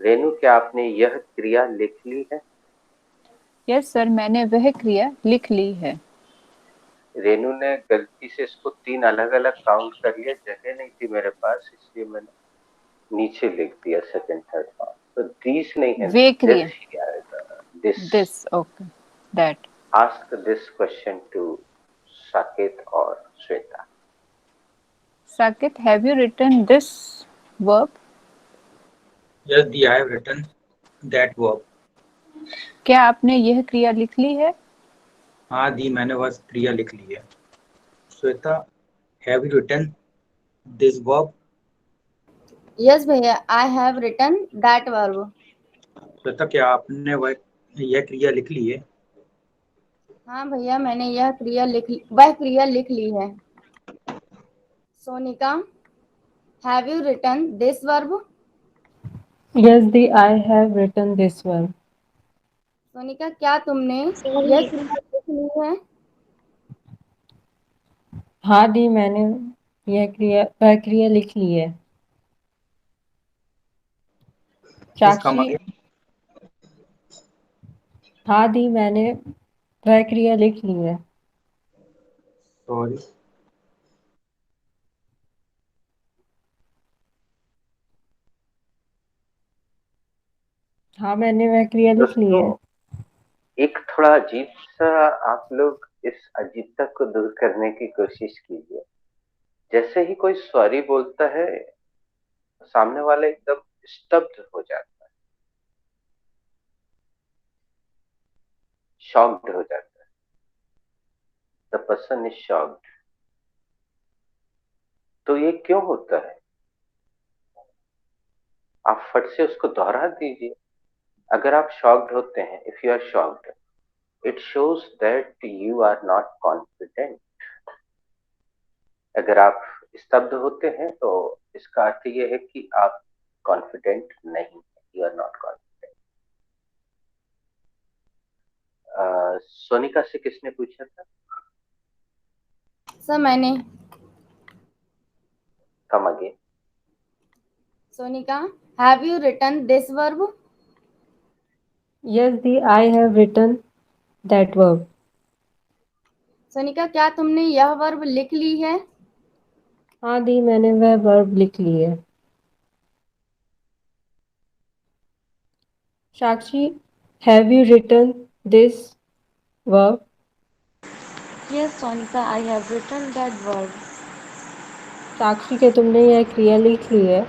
Speaker 1: Renu, क्या आपने यह क्रिया लिख ली है?
Speaker 2: Yes, sir. मैंने वह क्रिया लिख ली है.
Speaker 1: रेणु ने गलती से इसको 3 अलग अलग काउंट कर लिया, जगह नहीं थी मेरे पास, इसलिए मैंने नीचे लिख दिया सेकंड थर्ड पार्ट. तो दिस नहीं है,
Speaker 2: वे क्रिया.
Speaker 1: This.
Speaker 2: Okay. That.
Speaker 1: Ask this question to Saket or Shweta.
Speaker 2: Saket, have you written this verb?
Speaker 8: Yes, Di, I have written that verb.
Speaker 2: क्या आपने यह क्रिया लिख ली है?
Speaker 8: हाँ दी, मैंने वह क्रिया लिख ली है. Shweta, have you written this verb?
Speaker 3: Yes भैया, I have written that verb.
Speaker 8: Shweta, क्या आपने यह क्रिया लिख ली है?
Speaker 3: हाँ भैया, मैंने वह क्रिया लिख ली है. Sonika, have you written this verb?
Speaker 4: Yes, I have written this verb.
Speaker 3: Sonika, क्या तुमने यह क्रिया लिख ली है?
Speaker 4: हाँ दी, मैंने वह क्रिया लिख ली है.
Speaker 8: Come
Speaker 4: साक्षी,
Speaker 8: again.
Speaker 4: हाँ दी, मैंने वह क्रिया लिख ली है.
Speaker 8: Sorry.
Speaker 4: हाँ, मैंने वह क्रिया लिख ली है.
Speaker 1: एक थोड़ा अजीब सा, आप लोग इस अजीबता को दूर करने की कोशिश कीजिए. जैसे ही कोई सॉरी बोलता है, सामने वाला एकदम स्तब्ध हो जाता है, शॉक्ड हो जाता है. The person is shocked. तो ये क्यों होता है? आप फट से उसको दोहरा दीजिए. अगर आप शॉक्ड होते हैं, if you are shocked, it shows that you are not confident. अगर आप स्तब्ध होते हैं तो इसका अर्थ ये है कि आप कॉन्फिडेंट नहीं, you are not confident. Sonika से किसने पूछा था?
Speaker 3: सर मैंने.
Speaker 1: Come again.
Speaker 3: Sonika, have you written this verb?
Speaker 4: Yes, I have written that verb.
Speaker 3: Sonika, क्या तुमने यह वर्ब लिख ली है?
Speaker 4: हाँ दी, मैंने वह वर्ब लिख ली है. साक्षी, have you written this verb?
Speaker 5: Yes, Sonika, I have written that verb.
Speaker 4: साक्षी, क्या तुमने यह क्रिया लिख ली है?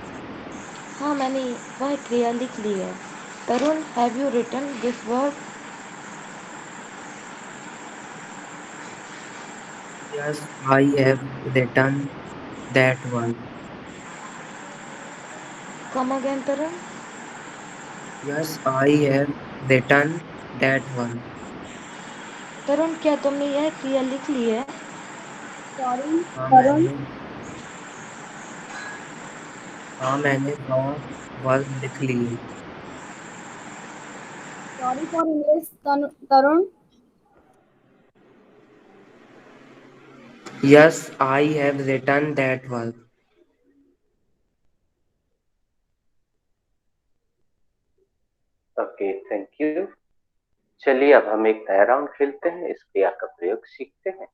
Speaker 5: हाँ, मैंने वह क्रिया लिख ली है. तरुण, have you written this verb?
Speaker 6: Yes, I have written that verb.
Speaker 5: Come again, Tarun.
Speaker 6: Yes, I have written that verb.
Speaker 5: तरुण, क्या तुमने यह क्रिया लिख ली है?
Speaker 6: हाँ, मैंने वह वर्ब लिख ली है.
Speaker 3: Sorry for English Tarun.
Speaker 6: Yes, I have written that verb.
Speaker 1: Okay, thank you. चलिए अब हम एक नया राउंड खेलते हैं, इस क्रिया का प्रयोग सीखते हैं.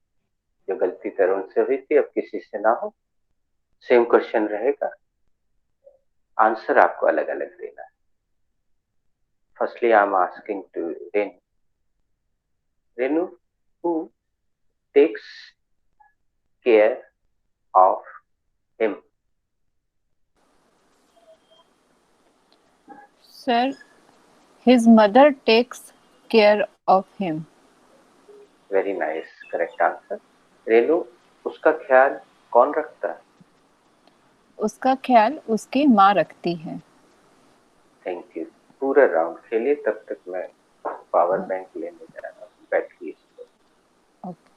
Speaker 1: जो गलती तरुण से हुई थी अब किसी से ना हो. सेम क्वेश्चन रहेगा, आंसर आपको अलग अलग देना है. Firstly I am asking to Renu. Renu, who takes care of him?
Speaker 2: Sir, his mother takes care of him.
Speaker 1: Very nice, correct answer. Renu, उसका ख्याल कौन रखता है?
Speaker 2: उसका ख्याल उसकी माँ रखती है.
Speaker 1: Thank you. पूरा राउंड खेलिए, तब तक मैं पावर बैंक लेने जा रहा हूँ. बैठिए.
Speaker 2: Okay.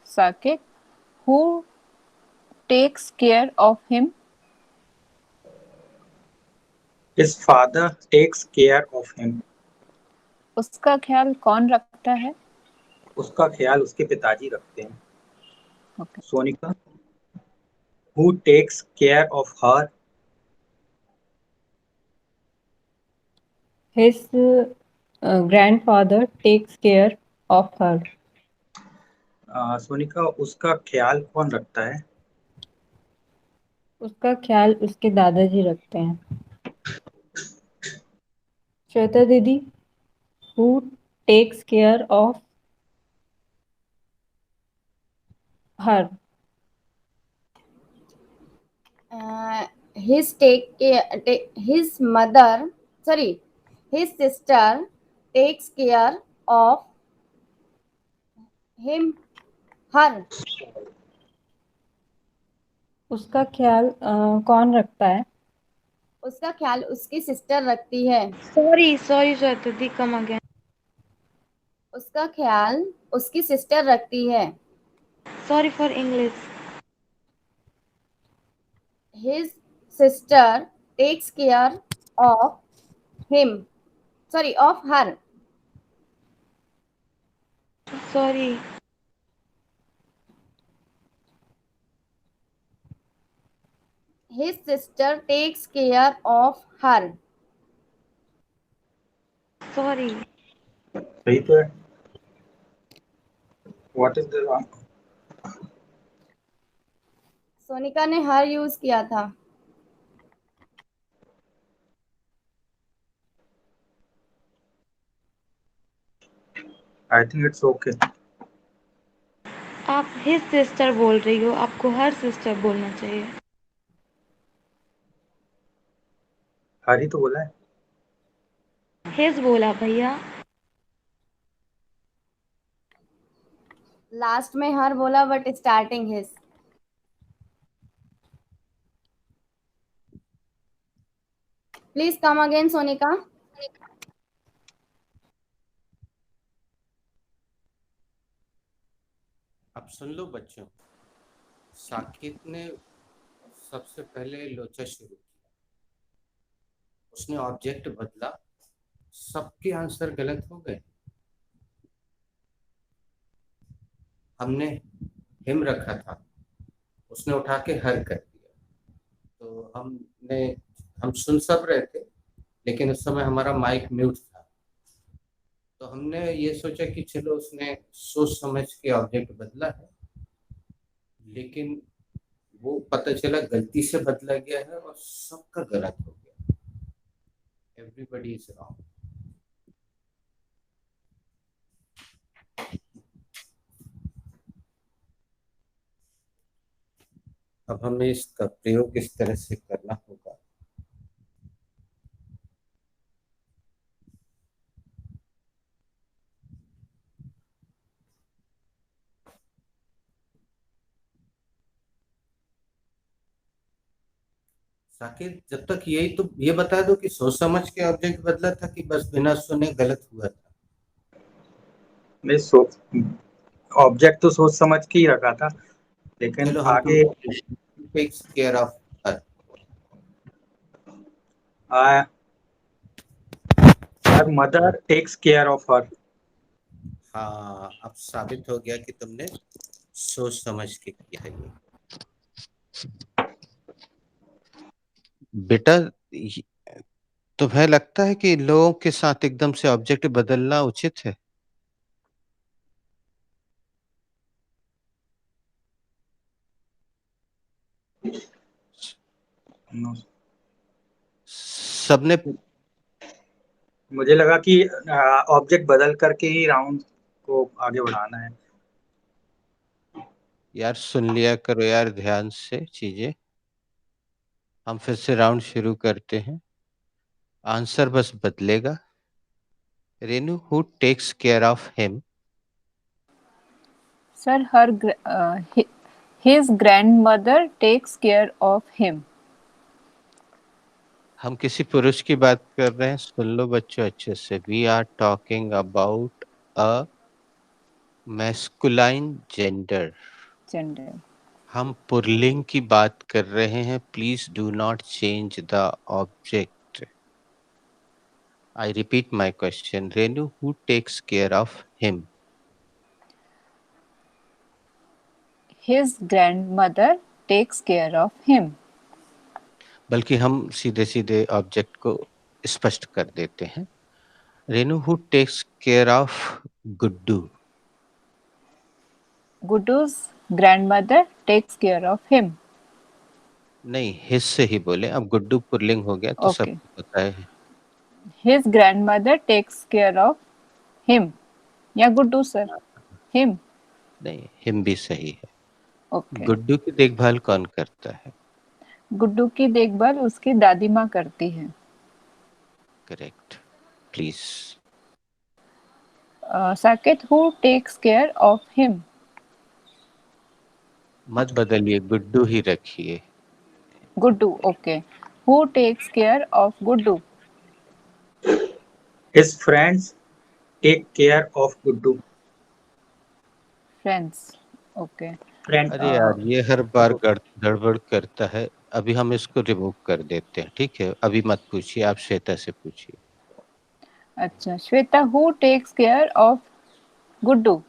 Speaker 2: Saket, who takes care of him?
Speaker 8: His father takes care of him.
Speaker 2: उसका ख्याल कौन रखता है?
Speaker 8: उसका ख्याल उसके पिताजी रखते हैं.
Speaker 2: Okay.
Speaker 8: Sonika, who takes care of her?
Speaker 4: His grandfather takes care of her.
Speaker 8: Sonika, उसका ख्याल कौन रखता है?
Speaker 4: उसका ख्याल उसके दादाजी रखते हैं. श्वेता दीदी, who takes care of her?
Speaker 3: His mother, sorry, his sister takes care of him, her.
Speaker 4: उसका ख्याल कौन रखता है?
Speaker 3: उसका ख्याल उसकी सिस्टर रखती है.
Speaker 5: सॉरी श्वेता दी, कम अगेन.
Speaker 3: उसका ख्याल उसकी सिस्टर रखती है.
Speaker 5: Sorry for English.
Speaker 3: His sister takes care of him, sorry, of her.
Speaker 5: Sorry.
Speaker 3: His sister takes care of her.
Speaker 5: Sorry.
Speaker 8: सही तो है. What is the wrong?
Speaker 3: Sonika ने हर यूज किया था.
Speaker 8: I think it's okay.
Speaker 5: आप हिज सिस्टर बोल रही हो, आपको हर सिस्टर बोलना चाहिए.
Speaker 8: हरी तो बोला है.
Speaker 5: हिज बोला भैया.
Speaker 3: लास्ट में हर बोला but starting his. Please come again Sonika.
Speaker 10: अब सुन लो बच्चों, साकिब ने सबसे पहले लोचा शुरू किया. उसने ऑब्जेक्ट बदला, सबके आंसर गलत हो गए. हमने हिम रखा था, उसने उठा के हर कर दिया. तो हम सुन सब रहे थे, लेकिन उस समय हमारा माइक म्यूट था. तो हमने ये सोचा कि चलो उसने सोच समझ के ऑब्जेक्ट बदला है, लेकिन वो पता चला गलती से बदला गया है और सबका गलत हो गया. Everybody is wrong. अब हमें इसका प्रयोग इस तरह से करना होगा. साकिब, जब तक ये बता दो कि सोच समझ के ऑब्जेक्ट बदला था कि बस बिना सुने गलत हुआ था.
Speaker 8: मैं सोच ऑब्जेक्ट तो सोच समझ के ही रखा था, लेकिन
Speaker 10: चलो हम
Speaker 8: आगे
Speaker 10: takes care of her.
Speaker 8: Her mother takes care of her.
Speaker 10: हाँ, अब साबित हो गया कि तुमने सोच समझ के किया है ये। बेटा, तुम्हें लगता है कि लोगों के साथ एकदम से ऑब्जेक्ट बदलना उचित है? सबने
Speaker 8: मुझे लगा कि ऑब्जेक्ट बदल करके ही राउंड को आगे बढ़ाना है।
Speaker 10: यार सुन लिया करो यार ध्यान से चीजें। हम फिर से राउंड शुरू करते हैं। आंसर बस बदलेगा। Renu, who takes care of him?
Speaker 2: Sir his grandmother takes care of him.
Speaker 10: हम किसी पुरुष की बात कर रहे हैं, सुन लो बच्चों अच्छे से। We are talking about a masculine gender.
Speaker 2: Gender.
Speaker 10: हम पुल्लिंग की बात कर रहे हैं। Please do not change the object. I repeat my question, Renu, who takes care of him?
Speaker 2: His grandmother takes care of him.
Speaker 10: बल्कि हम सीधे सीधे ऑब्जेक्ट को स्पष्ट कर देते हैं। Renu, who takes care of Guddu?
Speaker 2: Gudu's grandmother takes care of him.
Speaker 10: नहीं, हिस से ही बोले। अब गुड्डू पुल्लिंग हो गया तो
Speaker 2: Okay.
Speaker 10: सबको पता है।
Speaker 2: His grandmother takes care of him. या गुड्डू सर? Him.
Speaker 10: नहीं, हिम भी सही है।
Speaker 2: Okay.
Speaker 10: गुड्डू की देखभाल कौन करता है?
Speaker 2: गुड्डू की देखभाल उसकी दादी माँ करती है।
Speaker 10: Correct. Please.
Speaker 2: Saket, who takes care of him?
Speaker 10: मत बदलिए, गुड्डू ही रखिए।
Speaker 2: Guddu, okay. Who takes care of Guddu?
Speaker 8: His friends take care of Guddu.
Speaker 2: Friends, okay.
Speaker 8: Friend.
Speaker 10: अरे यार, ये हर बार गड़बड़ करता है। अभी हम इसको रिमूव कर देते हैं, ठीक है? अभी मत पूछिए, आप श्वेता से पूछिए।
Speaker 2: अच्छा, Shweta, who takes care of Guddu?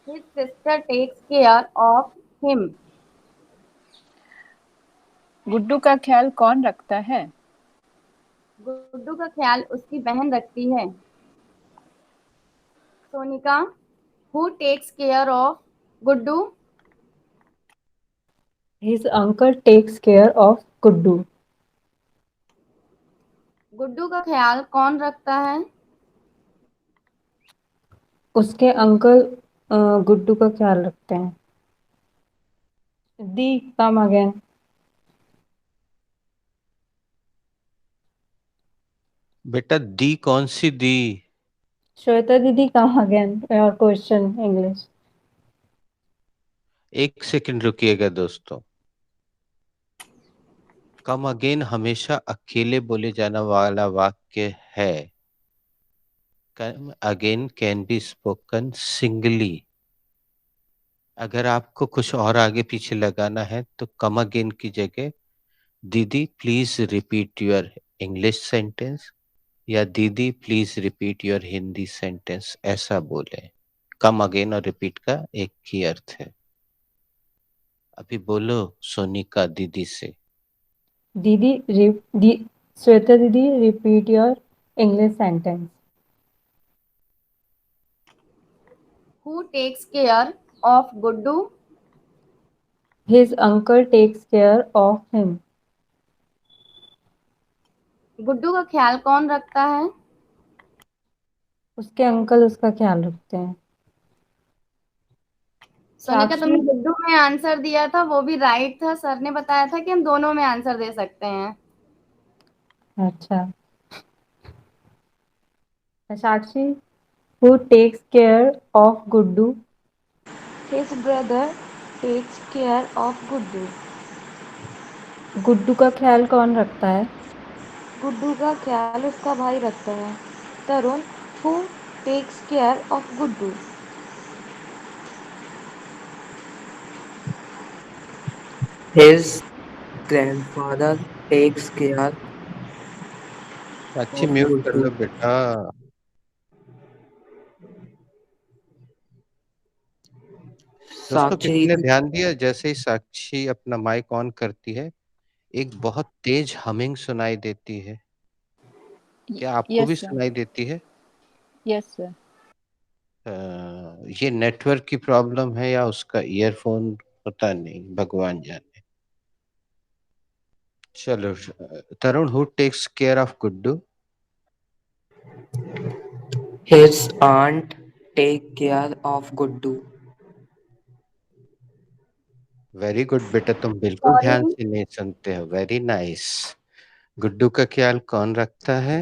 Speaker 3: His sister takes care of him.
Speaker 2: Guddu का ख्याल कौन रखता है?
Speaker 3: गुड्डू का ख्याल उसकी बहन रखती है। Sonika, who takes care of Guddu?
Speaker 4: His uncle takes care of Guddu.
Speaker 3: Guddu का ख्याल कौन रखता है?
Speaker 4: उसके अंकल गुड्डू का ख्याल रखते हैं। दी, कम अगेन।
Speaker 10: बेटा, दी कौन सी दी?
Speaker 4: श्वेता दीदी, come again your question English.
Speaker 10: एक सेकंड रुकिएगा दोस्तों। कम अगेन हमेशा अकेले बोले जाने वाला वाक्य है। Come again can be spoken singly. अगर आपको कुछ और आगे पीछे लगाना है तो कम अगेन की जगह दीदी please repeat your English sentence या दीदी please repeat your Hindi sentence, ऐसा बोले। कम अगेन और रिपीट का एक ही अर्थ है। अभी बोलो सोनिका दीदी से।
Speaker 4: श्वेता दीदी, repeat your English sentence.
Speaker 3: Who takes care of Guddu?
Speaker 4: His uncle takes care of him.
Speaker 3: Guddu का ख्याल कौन रखता है?
Speaker 4: उसके अंकल उसका ख्याल रखते हैं।
Speaker 3: सोनिका,
Speaker 4: साक्षी,
Speaker 3: तुमने गुड्डू में आंसर दिया था, वो भी राइट था। सर ने बताया था कि हम दोनों में आंसर दे सकते हैं।
Speaker 4: अच्छा। साक्षी, who takes care of Guddu?
Speaker 5: His brother takes care of Guddu.
Speaker 4: Guddu का ख्याल कौन रखता है?
Speaker 5: गुड्डू का ख्याल उसका भाई रखता है। तरुण, who takes care of Guddu?
Speaker 6: His grandfather takes care
Speaker 10: Sakshi
Speaker 6: of
Speaker 10: mute कर लो
Speaker 6: Guddu.
Speaker 10: बेटा। दोस्तों
Speaker 6: Sakshi,
Speaker 10: किसी ने ध्यान दिया, जैसे ही साक्षी अपना माइक ऑन करती है एक बहुत तेज हमिंग सुनाई देती है। क्या आपको भी
Speaker 2: यस सर,
Speaker 10: सुनाई देती है?
Speaker 2: Yes sir.
Speaker 10: अ, ये नेटवर्क की प्रॉब्लम है या उसका ईयरफोन, पता नहीं, भगवान जाने। चलो Tarun, who takes care of Guddu?
Speaker 6: his aunt take care of Guddu.
Speaker 10: Very good बेटा, तुम बिल्कुल ध्यान
Speaker 3: सॉरी,
Speaker 10: से नहीं सुनते हो। Very nice. गुड्डू का ख्याल कौन रखता है?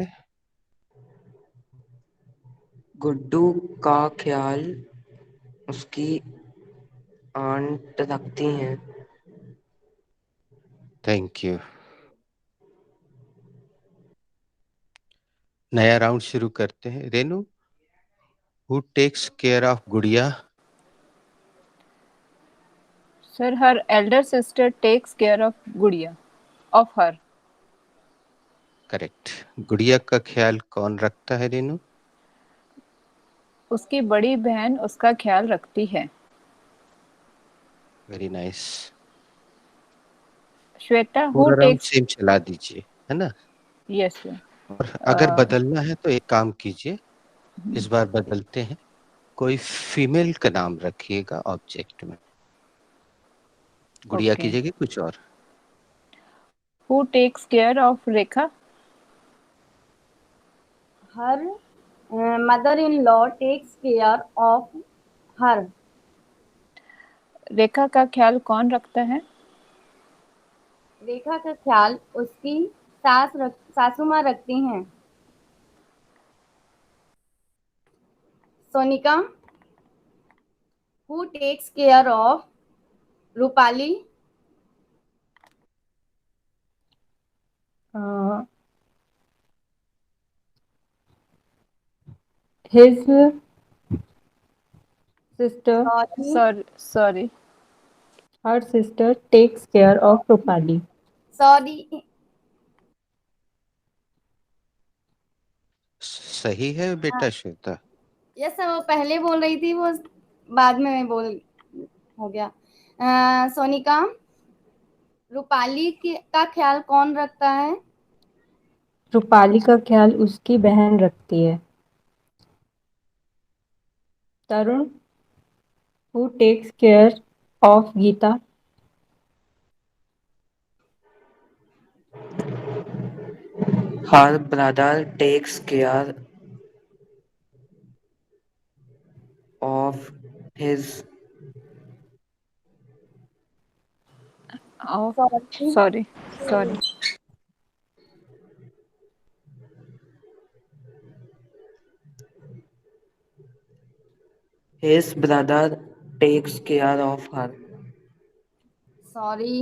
Speaker 6: गुड्डू का ख्याल उसकी आंट रखती हैं।
Speaker 10: Thank you. नया राउंड शुरू करते हैं। Renu, who takes care of Gudiya?
Speaker 2: Sir, her elder sister takes care of Gudiya, of her.
Speaker 10: Correct. Gudiya का ख्याल कौन रखता है रेनू?
Speaker 2: उसकी बड़ी बहन उसका ख्याल रखती है।
Speaker 10: Very nice.
Speaker 2: श्वेता, हु
Speaker 10: पूरा राउंड
Speaker 2: टेक्स।
Speaker 10: सेम चला दीजिए, है ना?
Speaker 2: Yes sir.
Speaker 10: और अगर बदलना है तो एक काम कीजिए, इस बार बदलते हैं। कोई फीमेल का नाम रखिएगा ऑब्जेक्ट में, गुड़िया
Speaker 2: ओके।
Speaker 10: की जगह कुछ और।
Speaker 2: Who takes care of Rekha?
Speaker 3: Her mother in law takes care of her.
Speaker 2: Rekha का ख्याल कौन रखता है?
Speaker 3: रेखा का ख्याल उसकी सासू माँ रखती हैं। Sonika, who takes care of Rupali?
Speaker 4: his sister,
Speaker 3: sorry,
Speaker 2: sorry sorry.
Speaker 4: her sister takes care of Rupali.
Speaker 3: Sorry,
Speaker 10: सही है बेटा श्वेता।
Speaker 3: यस वो पहले बोल रही थी, वो बाद में बोल हो गया। सोनिका, रूपाली का ख्याल कौन रखता है?
Speaker 4: रूपाली का ख्याल उसकी बहन रखती है। तरुण, who takes care of Geeta?
Speaker 6: Her brother takes care of his
Speaker 2: of.
Speaker 3: Sorry,
Speaker 2: sorry sorry.
Speaker 6: his brother takes care of her.
Speaker 3: Sorry,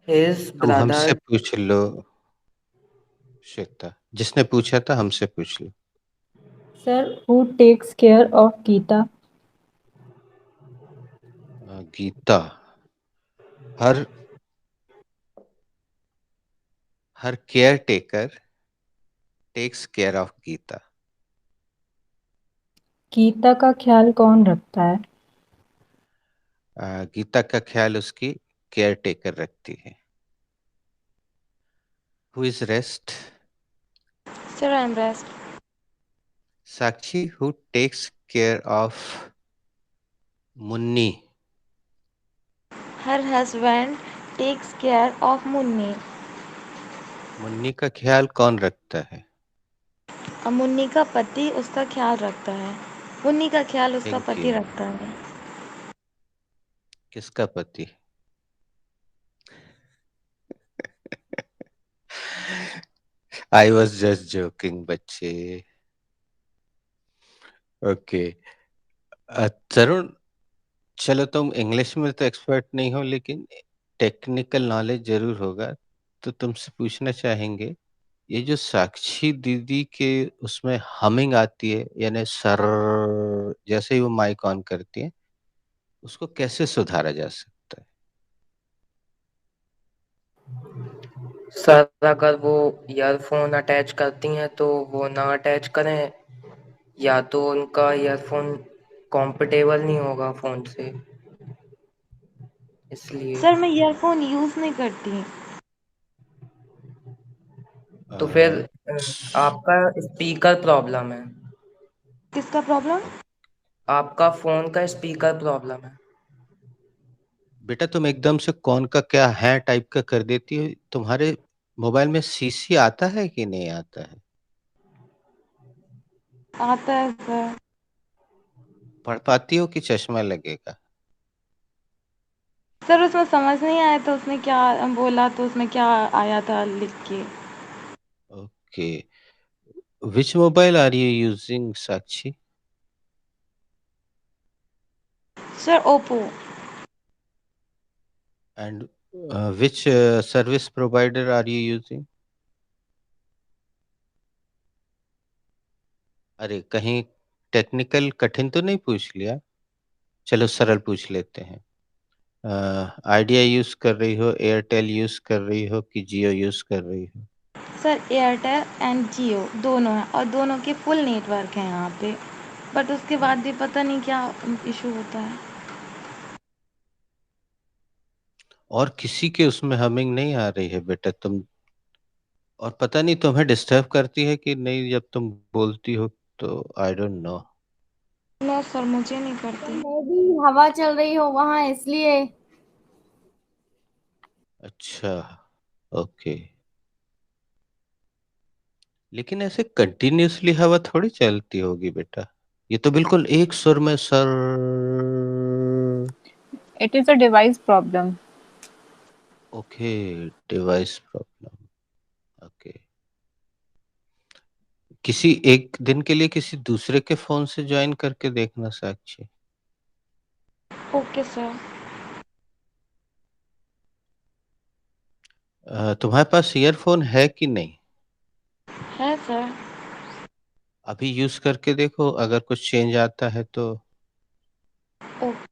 Speaker 6: His
Speaker 10: तुम हमसे
Speaker 6: brother
Speaker 10: पूछ लो श्वेता, जिसने पूछा था हमसे पूछ लो।
Speaker 4: Sir, who takes care of Geeta?
Speaker 10: Geeta, her her caretaker takes care of Geeta.
Speaker 4: Geeta का ख्याल कौन रखता है?
Speaker 10: गीता का ख्याल उसकी केयर टेकर रखती है। Who is rest?
Speaker 5: Sir, I'm rest.
Speaker 10: Sakshi, who takes care of Munni?
Speaker 5: Her husband takes care of Munni.
Speaker 10: Munni का ख्याल कौन रखता है?
Speaker 5: मुन्नी का पति उसका ख्याल रखता है। मुन्नी का ख्याल उसका
Speaker 10: थैंक
Speaker 5: पति
Speaker 10: यू।
Speaker 5: रखता है।
Speaker 10: किसका पति? आई वॉज जस्ट जोकिंग बच्चे। ओके तरुण, चलो तुम इंग्लिश में तो एक्सपर्ट नहीं हो लेकिन टेक्निकल नॉलेज जरूर होगा, तो तुमसे पूछना चाहेंगे, ये जो साक्षी दीदी के उसमें हमिंग आती है, यानी सर, जैसे ही वो माइक ऑन करती है उसको कैसे सुधारा जा सकता है?
Speaker 6: सर अगर वो ईयरफोन अटैच करती हैं तो वो ना अटैच करें, या तो उनका ईयरफोन कॉम्पिटेबल नहीं होगा फोन से, इसलिए।
Speaker 5: सर मैं ईयरफोन यूज़ नहीं करती।
Speaker 6: तो फिर
Speaker 10: अ,
Speaker 6: आपका स्पीकर प्रॉब्लम है,
Speaker 5: किसका प्रॉब्लम?
Speaker 6: आपका फोन का स्पीकर प्रॉब्लम है।
Speaker 10: बेटा तुम एकदम से कौन का क्या है टाइप का कर देती हो। तुम्हारे मोबाइल में सीसी आता है कि नहीं आता है?
Speaker 5: आता है सर।
Speaker 10: पढ़ पाती हो कि चश्मा लगेगा?
Speaker 5: सर उसमें समझ नहीं आया तो उसने क्या बोला, तो उसमें क्या आया था लिख के।
Speaker 10: Okay. Which mobile are you using Sakshi?
Speaker 5: Sir Oppo.
Speaker 10: And which service provider are you using? अरे कहीं टेक्निकल कठिन तो नहीं पूछ लिया? चलो सरल पूछ लेते हैं। आइडिया यूज कर रही हो, एयरटेल यूज कर रही हो कि जियो यूज कर रही हो?
Speaker 5: सर एयरटेल एंड जियो दोनों हैं, और दोनों के फुल नेटवर्क हैं यहाँ पे, बट उसके बाद भी पता नहीं क्या इशू होता है।
Speaker 10: और किसी के उसमें हमिंग नहीं आ रही है बेटा तुम? और पता नहीं तुम्हें डिस्टर्ब करती है कि नहीं जब तुम बोलती हो? तो I don't know.
Speaker 5: No sir, मुझे नहीं
Speaker 3: तो
Speaker 5: करती।
Speaker 3: मे भी हवा चल रही हो वहां इसलिए।
Speaker 10: अच्छा, ओके। लेकिन ऐसे कंटिन्यूअसली हवा थोड़ी चलती होगी बेटा। ये तो बिल्कुल एक सुर में sir.
Speaker 2: It is a device problem.
Speaker 10: Okay, device problem. Okay. किसी एक दिन के लिए किसी दूसरे के फोन से ज्वाइन करके देखना साक्षी।
Speaker 5: Okay sir.
Speaker 10: तुम्हारे पास ईयरफोन है कि नहीं?
Speaker 5: है सर।
Speaker 10: अभी यूज करके देखो, अगर कुछ चेंज आता है तो।
Speaker 5: ओके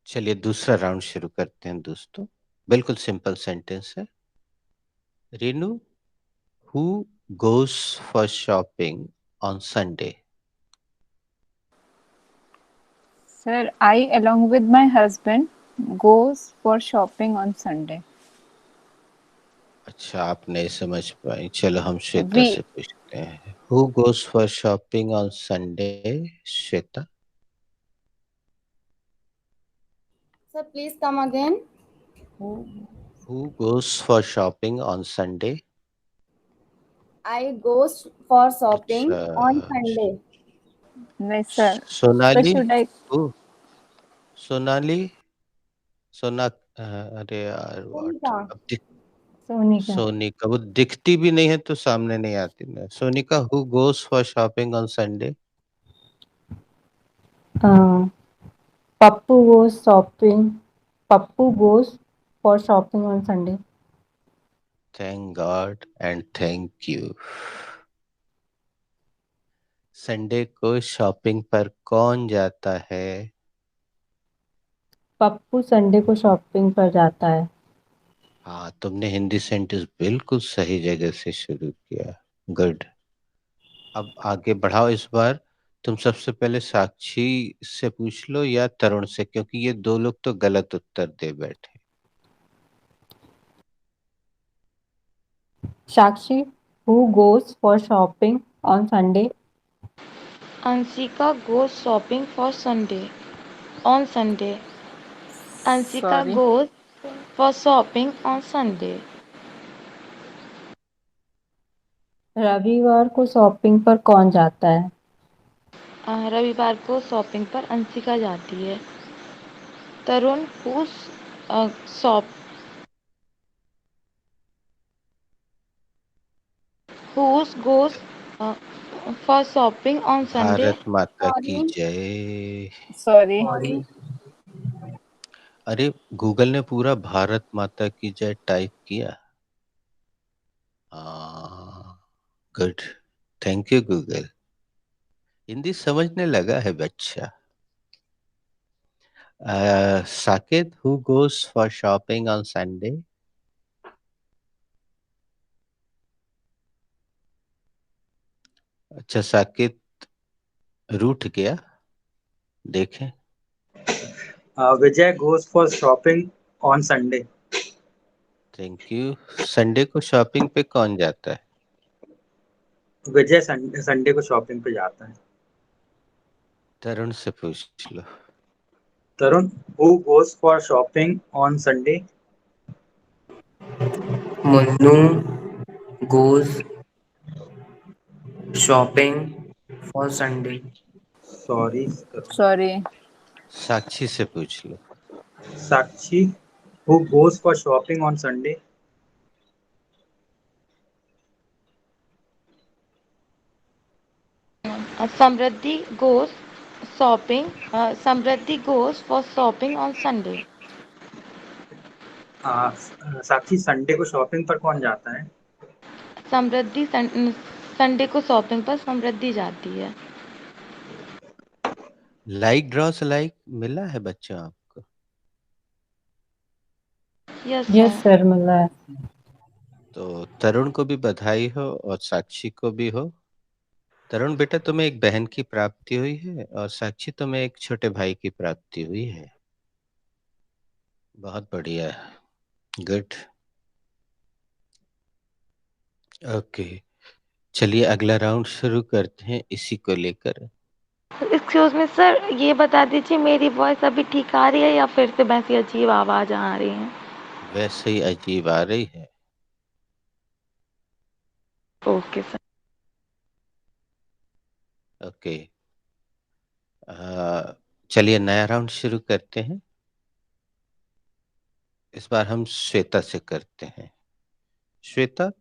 Speaker 10: चलिए दूसरा राउंड शुरू करते हैं दोस्तों। बिल्कुल सिंपल सेंटेंस है। Renu, who goes for shopping on Sunday?
Speaker 2: Sir, I along with my husband goes for shopping on Sunday.
Speaker 10: अच्छा, आप नहीं समझ पाई। चलो हम श्वेता से
Speaker 2: We
Speaker 10: पूछते हैं। Who goes for shopping on Sunday? Shweta.
Speaker 3: Sir please come again.
Speaker 10: Who goes for shopping on Sunday?
Speaker 3: I goes for shopping
Speaker 10: अच्छा।
Speaker 3: On Sunday.
Speaker 2: no sir. So
Speaker 10: Sonali.
Speaker 2: should I?
Speaker 10: Who? Sonali. सोना अरे यार व्हाट
Speaker 3: सोनिका।
Speaker 10: अब
Speaker 4: सोनिका।
Speaker 10: सोनिका वो दिखती भी नहीं है तो सामने नहीं आती ना। Sonika, who goes for shopping on Sunday?
Speaker 4: Pappu goes shopping. Pappu goes for shopping on Sunday.
Speaker 10: Thank God and thank you. Sunday को शॉपिंग पर कौन जाता है?
Speaker 4: पप्पू संडे को शॉपिंग पर जाता है।
Speaker 10: हाँ, तुमने हिंदी सेंटेंस बिल्कुल सही जगह से शुरू किया। गुड। अब आगे बढ़ाओ। इस बार तुम सबसे पहले साक्षी से पूछ लो या तरुण से, क्योंकि ये दो लोग तो गलत उत्तर दे बैठे।
Speaker 4: Sakshi, who goes for shopping on Sunday?
Speaker 5: Anshika goes shopping for Sunday on Sunday. Anshika
Speaker 2: Sorry.
Speaker 5: Goes for shopping on Sunday.
Speaker 4: रविवार को शॉपिंग पर कौन जाता है?
Speaker 5: रविवार को शॉपिंग पर अंशिका जाती है। Tarun whose shop whose goes for shopping on Sunday.
Speaker 10: Bharat माता की
Speaker 3: सॉरी।
Speaker 10: जय।
Speaker 2: Sorry.
Speaker 10: अरे गूगल ने पूरा भारत माता की जय टाइप किया। हाँ, good. Thank you Google. Hindi समझने लगा है बच्चा।
Speaker 1: Saket, who goes for shopping on Sunday? अच्छा, साकित रूठ गया, देखें।
Speaker 8: Vijay goes for shopping on Sunday.
Speaker 1: Thank you. Sunday को शॉपिंग पे कौन जाता है?
Speaker 8: विजय संडे को शॉपिंग पे जाता है।
Speaker 1: तरुण से पूछ लो।
Speaker 8: Tarun, who goes for shopping on Sunday?
Speaker 6: Munnu goes shopping for Sunday.
Speaker 8: Sorry,
Speaker 2: sorry.
Speaker 1: Sakshi से पूछ लो।
Speaker 8: Sakshi, who goes for shopping on Sunday?
Speaker 5: Samriddhi goes shopping. Samriddhi goes for shopping on Sunday.
Speaker 8: Sakshi, Sunday को शॉपिंग पर कौन जाता है?
Speaker 5: समृद्धि संडे को शॉपिंग पर समृद्धि जाती है।
Speaker 1: लाइक ड्रॉस लाइक मिला है बच्चों आपको?
Speaker 4: यस सर, मिला है।
Speaker 1: तो तरुण को भी बधाई हो और साक्षी को भी हो। तरुण बेटा, तुम्हें एक बहन की प्राप्ति हुई है और साक्षी तुम्हें एक छोटे भाई की प्राप्ति हुई है। बहुत बढ़िया, गुड। ओके, चलिए अगला राउंड शुरू करते हैं इसी को लेकर।
Speaker 5: एक्सक्यूज मी सर, ये बता दीजिए मेरी वॉइस अभी ठीक आ रही है या फिर से वैसी अजीब आवाज आ रही है?
Speaker 1: वैसे ही अजीब आ रही है।
Speaker 5: Okay sir.
Speaker 1: ओके, चलिए नया राउंड शुरू करते हैं। इस बार हम श्वेता से करते हैं। श्वेता,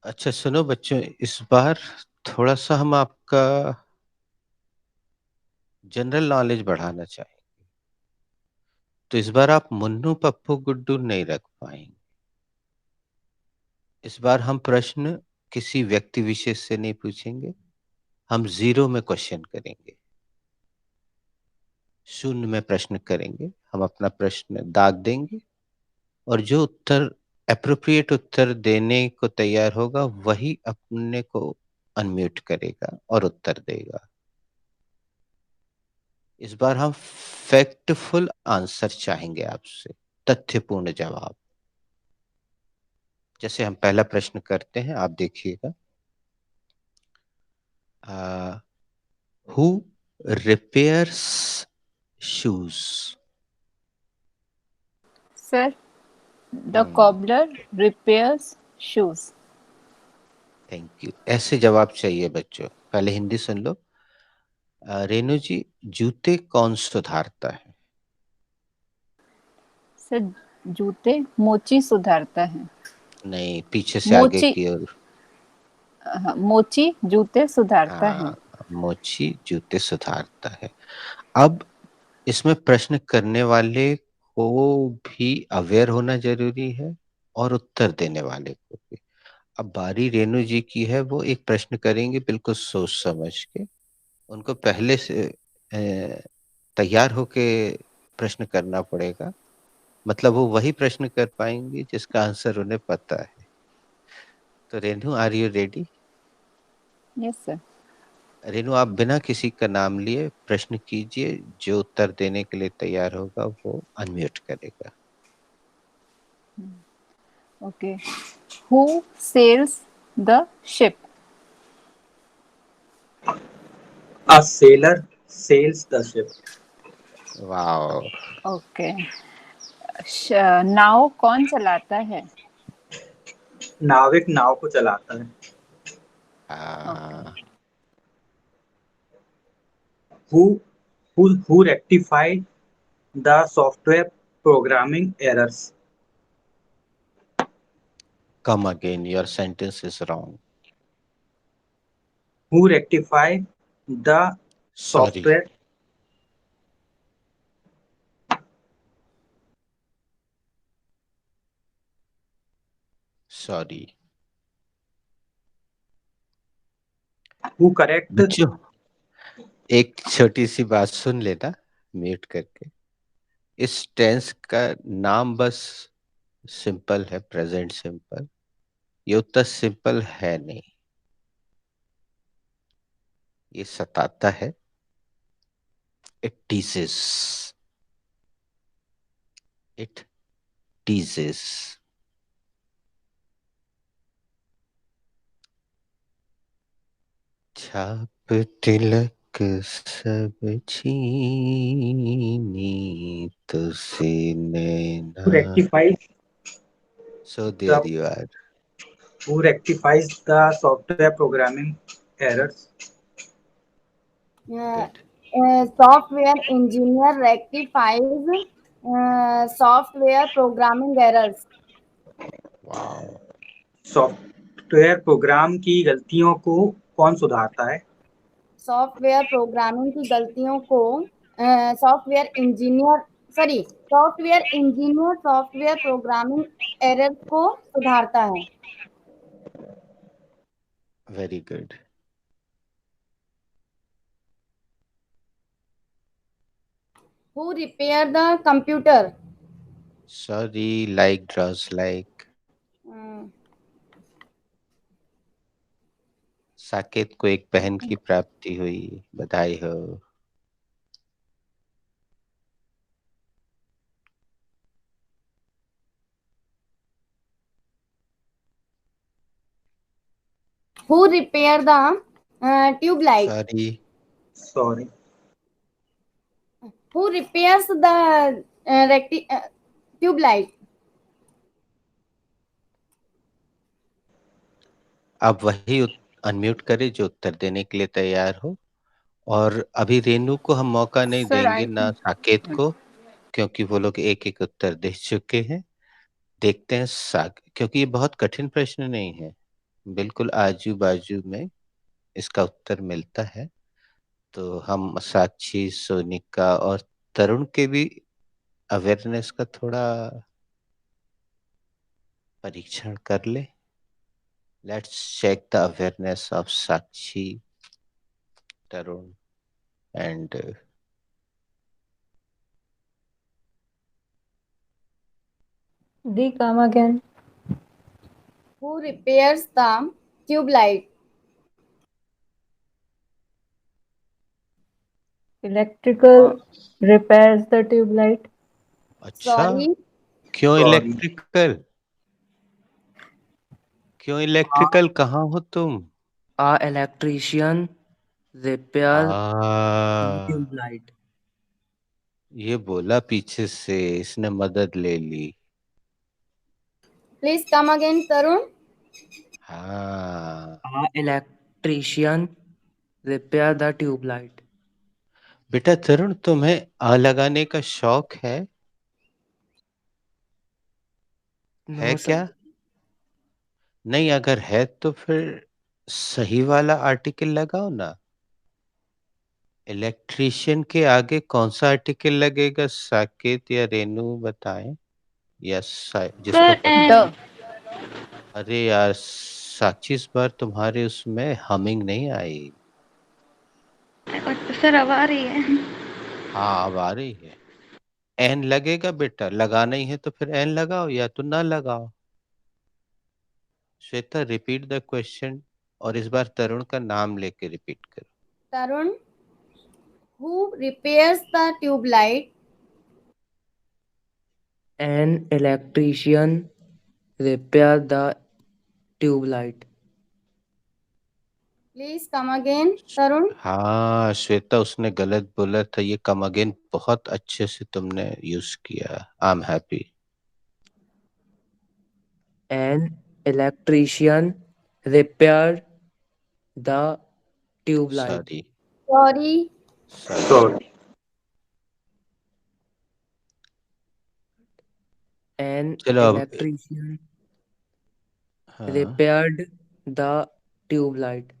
Speaker 1: अच्छा सुनो बच्चों, इस बार थोड़ा सा हम आपका जनरल नॉलेज बढ़ाना चाहेंगे। तो इस बार आप मुन्नू पप्पू गुड्डू नहीं रख पाएंगे। इस बार हम प्रश्न किसी व्यक्ति विशेष से नहीं पूछेंगे, हम जीरो में क्वेश्चन करेंगे, शून्य में प्रश्न करेंगे। हम अपना प्रश्न दाग देंगे और जो उत्तर एप्रोप्रिएट उत्तर देने को तैयार होगा वही अपने को अनम्यूट करेगा और उत्तर देगा। इस बार हम फैक्टफुल आंसर चाहेंगे आपसे, तथ्यपूर्ण जवाब। जैसे हम पहला प्रश्न करते हैं, आप देखिएगा। Who repairs shoes?
Speaker 2: Sir, the cobbler repairs shoes.
Speaker 1: Thank you. ऐसे जवाब चाहिए बच्चों। पहले हिंदी सुन लो। रेणु जी, जूते कौन सुधारता है?
Speaker 2: सर, जूते मोची सुधारता है।
Speaker 1: नहीं, पीछे से आगे की ओर।
Speaker 2: मोची जूते सुधारता है।
Speaker 1: मोची जूते सुधारता है। अब इसमें प्रश्न करने वाले को भी अवेयर होना जरूरी है और उत्तर देने वाले को भी। अब बारी रेणु जी की है, वो एक प्रश्न करेंगे बिल्कुल सोच समझ के। उनको पहले से तैयार होके प्रश्न करना पड़ेगा, मतलब वो वही प्रश्न कर पाएंगे जिसका आंसर उन्हें पता है। तो Renu, are you ready?
Speaker 2: Yes sir.
Speaker 1: Renu, आप बिना किसी का नाम लिए प्रश्न कीजिए, जो उत्तर देने के लिए तैयार होगा वो अनम्यूट करेगा।
Speaker 2: Okay, who sails the ship?
Speaker 8: A sailor sails the ship.
Speaker 1: Wow.
Speaker 2: Okay, नाव कौन चलाता है?
Speaker 8: नाविक नाव को चलाता है। Who rectified the software programming errors?
Speaker 1: Come again, your sentence is wrong.
Speaker 8: Who rectified the software?
Speaker 1: Sorry.
Speaker 8: Who correct?
Speaker 1: बच्चों, एक छोटी सी बात सुन लेना। म्यूट करके। इस टेंस का नाम बस सिंपल है, प्रेजेंट सिंपल। ये उतना सिंपल है नहीं, ये सताता है। It teases, it teases. छाप तिलक सब छीनी, तुझसे
Speaker 8: Who
Speaker 1: Naina.
Speaker 8: rectifies
Speaker 1: So there
Speaker 8: the
Speaker 1: you are.
Speaker 8: who rectifies the software programming errors?
Speaker 1: Good.
Speaker 3: Software engineer rectifies software programming errors.
Speaker 1: Wow.
Speaker 8: Software program की गलतियों को कौन सुधारता है?
Speaker 3: सॉफ्टवेयर प्रोग्रामिंग की गलतियों को software engineer software programming errors को सुधारता है।
Speaker 1: Very good.
Speaker 3: Who repair the computer?
Speaker 1: Sorry, like draws like. Saket को एक बहन की प्राप्ति हुई, बधाई हो।
Speaker 3: Who repair the tube light?
Speaker 8: Sorry.
Speaker 3: Who repairs the tube light?
Speaker 1: अब वही अनम्यूट करे जो उत्तर देने के लिए तैयार हो। और अभी रेनू को हम मौका नहीं
Speaker 2: Sir,
Speaker 1: देंगे,
Speaker 2: I
Speaker 1: ना
Speaker 2: think
Speaker 1: साकेत को, क्योंकि वो लोग एक एक उत्तर दे चुके हैं। देखते हैं क्योंकि ये बहुत कठिन प्रश्न नहीं है, बिल्कुल आजू बाजू में इसका उत्तर मिलता है। तो हम साक्षी, सोनिका और तरुण के भी अवेयरनेस का थोड़ा परीक्षण कर ले। Let's check the awareness of Sakshi, Tarun and
Speaker 4: D, come again.
Speaker 3: Who repairs the tube light?
Speaker 4: Electrical repairs the tube light.
Speaker 1: अच्छा,
Speaker 3: Sorry.
Speaker 1: क्यों
Speaker 8: Sorry.
Speaker 1: इलेक्ट्रिकल? क्यों इलेक्ट्रिकल? कहाँ हो तुम?
Speaker 6: इलेक्ट्रिशियन रिपेयर
Speaker 1: आ,
Speaker 6: ट्यूबलाइट।
Speaker 1: ये बोला पीछे से, इसने मदद ले ली।
Speaker 3: Please come again, Tarun.
Speaker 1: हाँ,
Speaker 6: इलेक्ट्रिशियन रिपेयर द ट्यूबलाइट।
Speaker 1: बेटा तरुण, तुम्हें आ लगाने का शौक है
Speaker 6: नो
Speaker 1: क्या?
Speaker 6: सर।
Speaker 1: नहीं, अगर है तो फिर सही वाला आर्टिकल लगाओ ना। इलेक्ट्रिशियन के आगे कौन सा आर्टिकल लगेगा? साकेत या रेनू बताएं, या जिसको
Speaker 5: सर
Speaker 1: पता।
Speaker 2: the
Speaker 1: अरे यार साक्षी, इस बार तुम्हारे उसमें हमिंग नहीं आई।
Speaker 5: सर अब आ रही है।
Speaker 1: हाँ, अब आ रही है। एन लगेगा बेटा, लगाना ही है तो फिर एन लगाओ या तो ना लगाओ। श्वेता, रिपीट द क्वेश्चन, और इस बार तरुण का नाम लेके रिपीट करो।
Speaker 3: Tarun, who repairs the tube light?
Speaker 6: An electrician repair the tube light.
Speaker 3: Please come again, Tarun.
Speaker 1: हाँ श्वेता, उसने गलत बोला था, ये कम अगेन बहुत अच्छे से तुमने यूज किया। I am happy.
Speaker 6: An electrician repair the tube light.
Speaker 1: Sorry,
Speaker 3: Sorry.
Speaker 1: Sorry.
Speaker 8: Sorry.
Speaker 6: An
Speaker 1: चलो अब,
Speaker 6: इलेक्ट्रिशियन
Speaker 1: हाँ,
Speaker 6: repaired the tube light।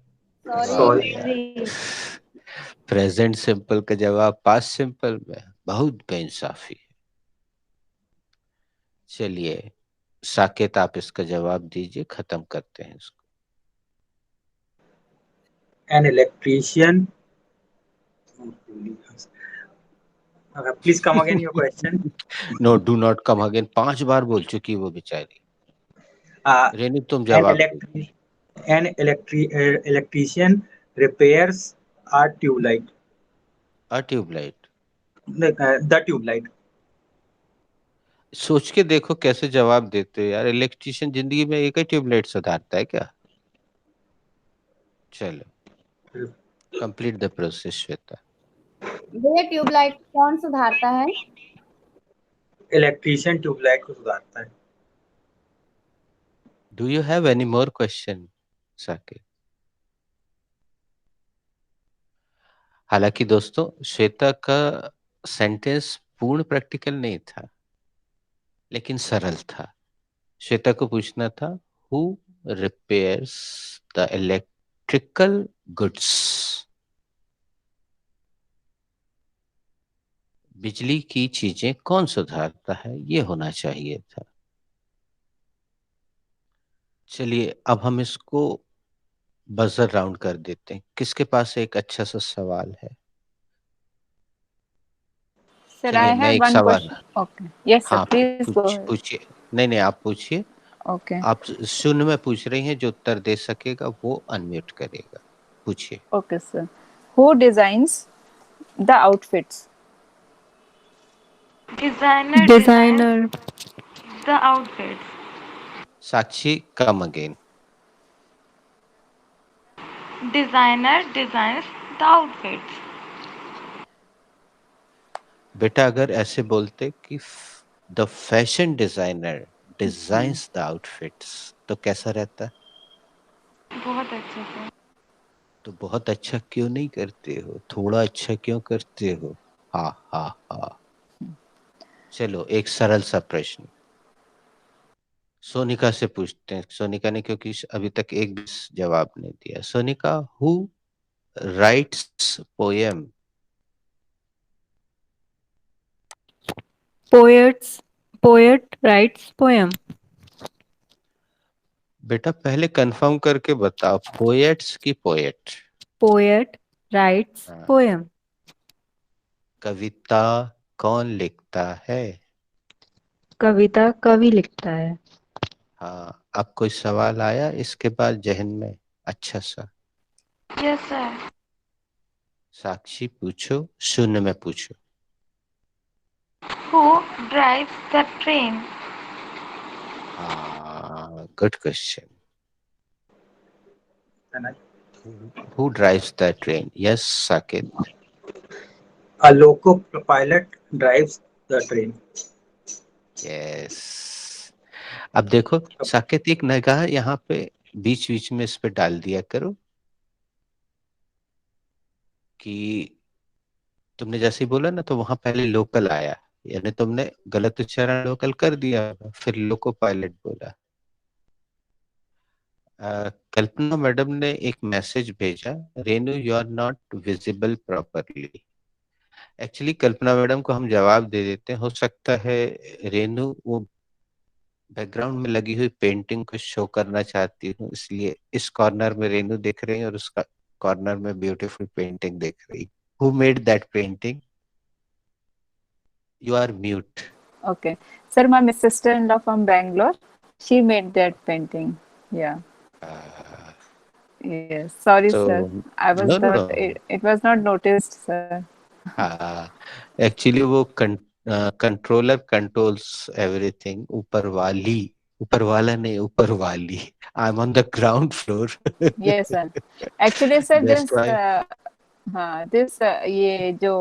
Speaker 3: Sorry.
Speaker 8: Sorry.
Speaker 1: यार प्रेजेंट सिंपल का जवाब पास्ट सिंपल में, बहुत बेइंसाफी है। चलिए साकेत, आप इसका जवाब दीजिए, खत्म करते हैं इसको।
Speaker 8: An electrician please come again your question.
Speaker 11: No, do not come again 5 बार बोल चुकी वो बेचारी। रेनू तुम जवाब दो।
Speaker 8: An electrician repairs a tube light.
Speaker 11: A tube light.
Speaker 8: The tube light.
Speaker 11: सोच के देखो कैसे जवाब देते हो यार। इलेक्ट्रिशियन जिंदगी में एक ही ट्यूबलाइट सुधारता है क्या? चलो, कंप्लीट द प्रोसेस श्वेता।
Speaker 3: ये ट्यूबलाइट कौन सुधारता है?
Speaker 8: इलेक्ट्रिशियन ट्यूबलाइट को सुधारता है।
Speaker 11: Do you have any more question Saqib? हालांकि दोस्तों श्वेता का सेंटेंस पूर्ण प्रैक्टिकल नहीं था, लेकिन सरल था। श्वेता को पूछना था who repairs the electrical goods. बिजली की चीजें कौन सुधारता है, ये होना चाहिए था। चलिए अब हम इसको बजर राउंड कर देते हैं। किसके पास एक अच्छा सा सवाल है?
Speaker 2: Sir,
Speaker 11: चलिए
Speaker 2: I
Speaker 11: मैं
Speaker 2: have
Speaker 11: एक
Speaker 2: one
Speaker 11: सवाल।
Speaker 2: question. Okay. Yes, sir.
Speaker 11: हाँ
Speaker 2: Please go ahead.
Speaker 11: पूछिए। नहीं नहीं, आप पूछिए।
Speaker 2: Okay.
Speaker 11: आप शून्य में पूछ रही हैं, जो उत्तर दे सकेगा वो अनम्यूट करेगा। पूछिए।
Speaker 2: Okay, sir. Who designs the outfits?
Speaker 5: Designer designs
Speaker 7: designer
Speaker 5: the outfits.
Speaker 11: Sakshi come again.
Speaker 5: Designer designs the outfits.
Speaker 11: बेटा अगर ऐसे बोलते कि the fashion designer designs the outfits, तो कैसा रहता?
Speaker 5: बहुत अच्छा सर।
Speaker 11: तो बहुत अच्छा क्यों नहीं करते हो? थोड़ा अच्छा क्यों करते हो? हा हा हा। चलो एक सरल सा प्रश्न सोनिका से पूछते हैं। सोनिका ने क्योंकि अभी तक एक भी जवाब नहीं दिया। Sonika, who rights poem?
Speaker 4: Poet rights poem.
Speaker 11: बेटा पहले कंफर्म करके बताओ, पोएट्स की पोएट?
Speaker 4: पोएट राइट्स
Speaker 11: हाँ।
Speaker 4: पोएम।
Speaker 11: कविता कौन लिखता है?
Speaker 4: कविता कवि लिखता है।
Speaker 11: हाँ, अब कोई सवाल आया इसके बाद जहन में अच्छा सा?
Speaker 5: Yes sir.
Speaker 11: साक्षी पूछो, शून्य में पूछो।
Speaker 5: Who drives the train?
Speaker 11: हाँ, good question. Who drives the train? Yes, Saket.
Speaker 8: A loco pilot drives the train.
Speaker 11: Yes. अब देखो साकेत, एक निगाह यहाँ पे बीच बीच में इस पे डाल दिया करो कि तुमने जैसे ही बोला ना, तो वहां पहले लोकल आया, यानी तुमने गलत उच्चारण लोकल कर दिया, फिर लोको पायलट बोला। कल्पना मैडम ने एक मैसेज भेजा, Renu you are not visible properly. Actually Kalpana madam को हम जवाब दे देते हैं। हो सकता है रेनू वो बैकग्राउंड में लगी हुई पेंटिंग को शो करना चाहती हूँ, इसलिए इस कॉर्नर में रेनू देख रही है और उसका कॉर्नर में ब्यूटीफुल पेंटिंग देख रही। Who made that painting? You are mute.
Speaker 2: Okay. Sir, my sister-in-law from Bangalore, she made that painting. Yeah. Yes. Sorry,
Speaker 11: So
Speaker 2: sir. I was
Speaker 11: no no
Speaker 2: not,
Speaker 11: no।
Speaker 2: it was not noticed, sir.
Speaker 11: हाँ, actually वो controller controls everything. ऊपर वाला नहीं, ऊपर वाली। I am on the ground floor.
Speaker 2: Yes, sir. Actually, sir,
Speaker 11: that's
Speaker 2: this,
Speaker 11: why.
Speaker 2: हाँ, this, ये जो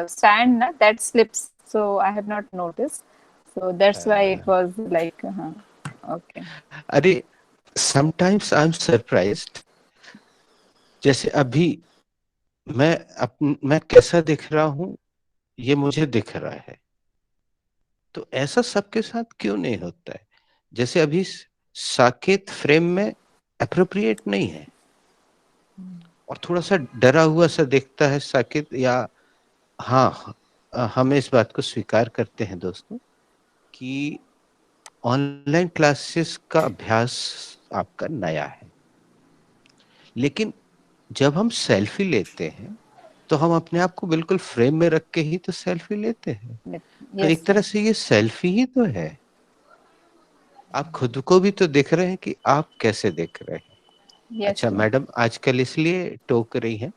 Speaker 2: stand ना, that slips. So I have not noticed. So that's why it was like, हाँ, okay.
Speaker 11: अरे समटाइम्स आई एम सरप्राइज्ड। जैसे अभी मैं कैसा दिख रहा हूँ, ये मुझे दिख रहा है, तो ऐसा सबके साथ क्यों नहीं होता है? जैसे अभी साकेत फ्रेम में अप्रोप्रिएट नहीं है और थोड़ा सा डरा हुआ सा दिखता है साकेत। या हाँ, हम इस बात को स्वीकार करते हैं दोस्तों कि ऑनलाइन क्लासेस का अभ्यास आपका नया है, लेकिन जब हम सेल्फी लेते हैं तो हम अपने आप को बिल्कुल फ्रेम में रख के ही तो सेल्फी लेते हैं। तो
Speaker 2: यस
Speaker 11: एक तरह से ये सेल्फी ही तो है। आप खुद को भी तो देख रहे हैं कि आप कैसे देख रहे हैं।
Speaker 2: यस
Speaker 11: अच्छा मैडम आजकल इसलिए टोक रही हैं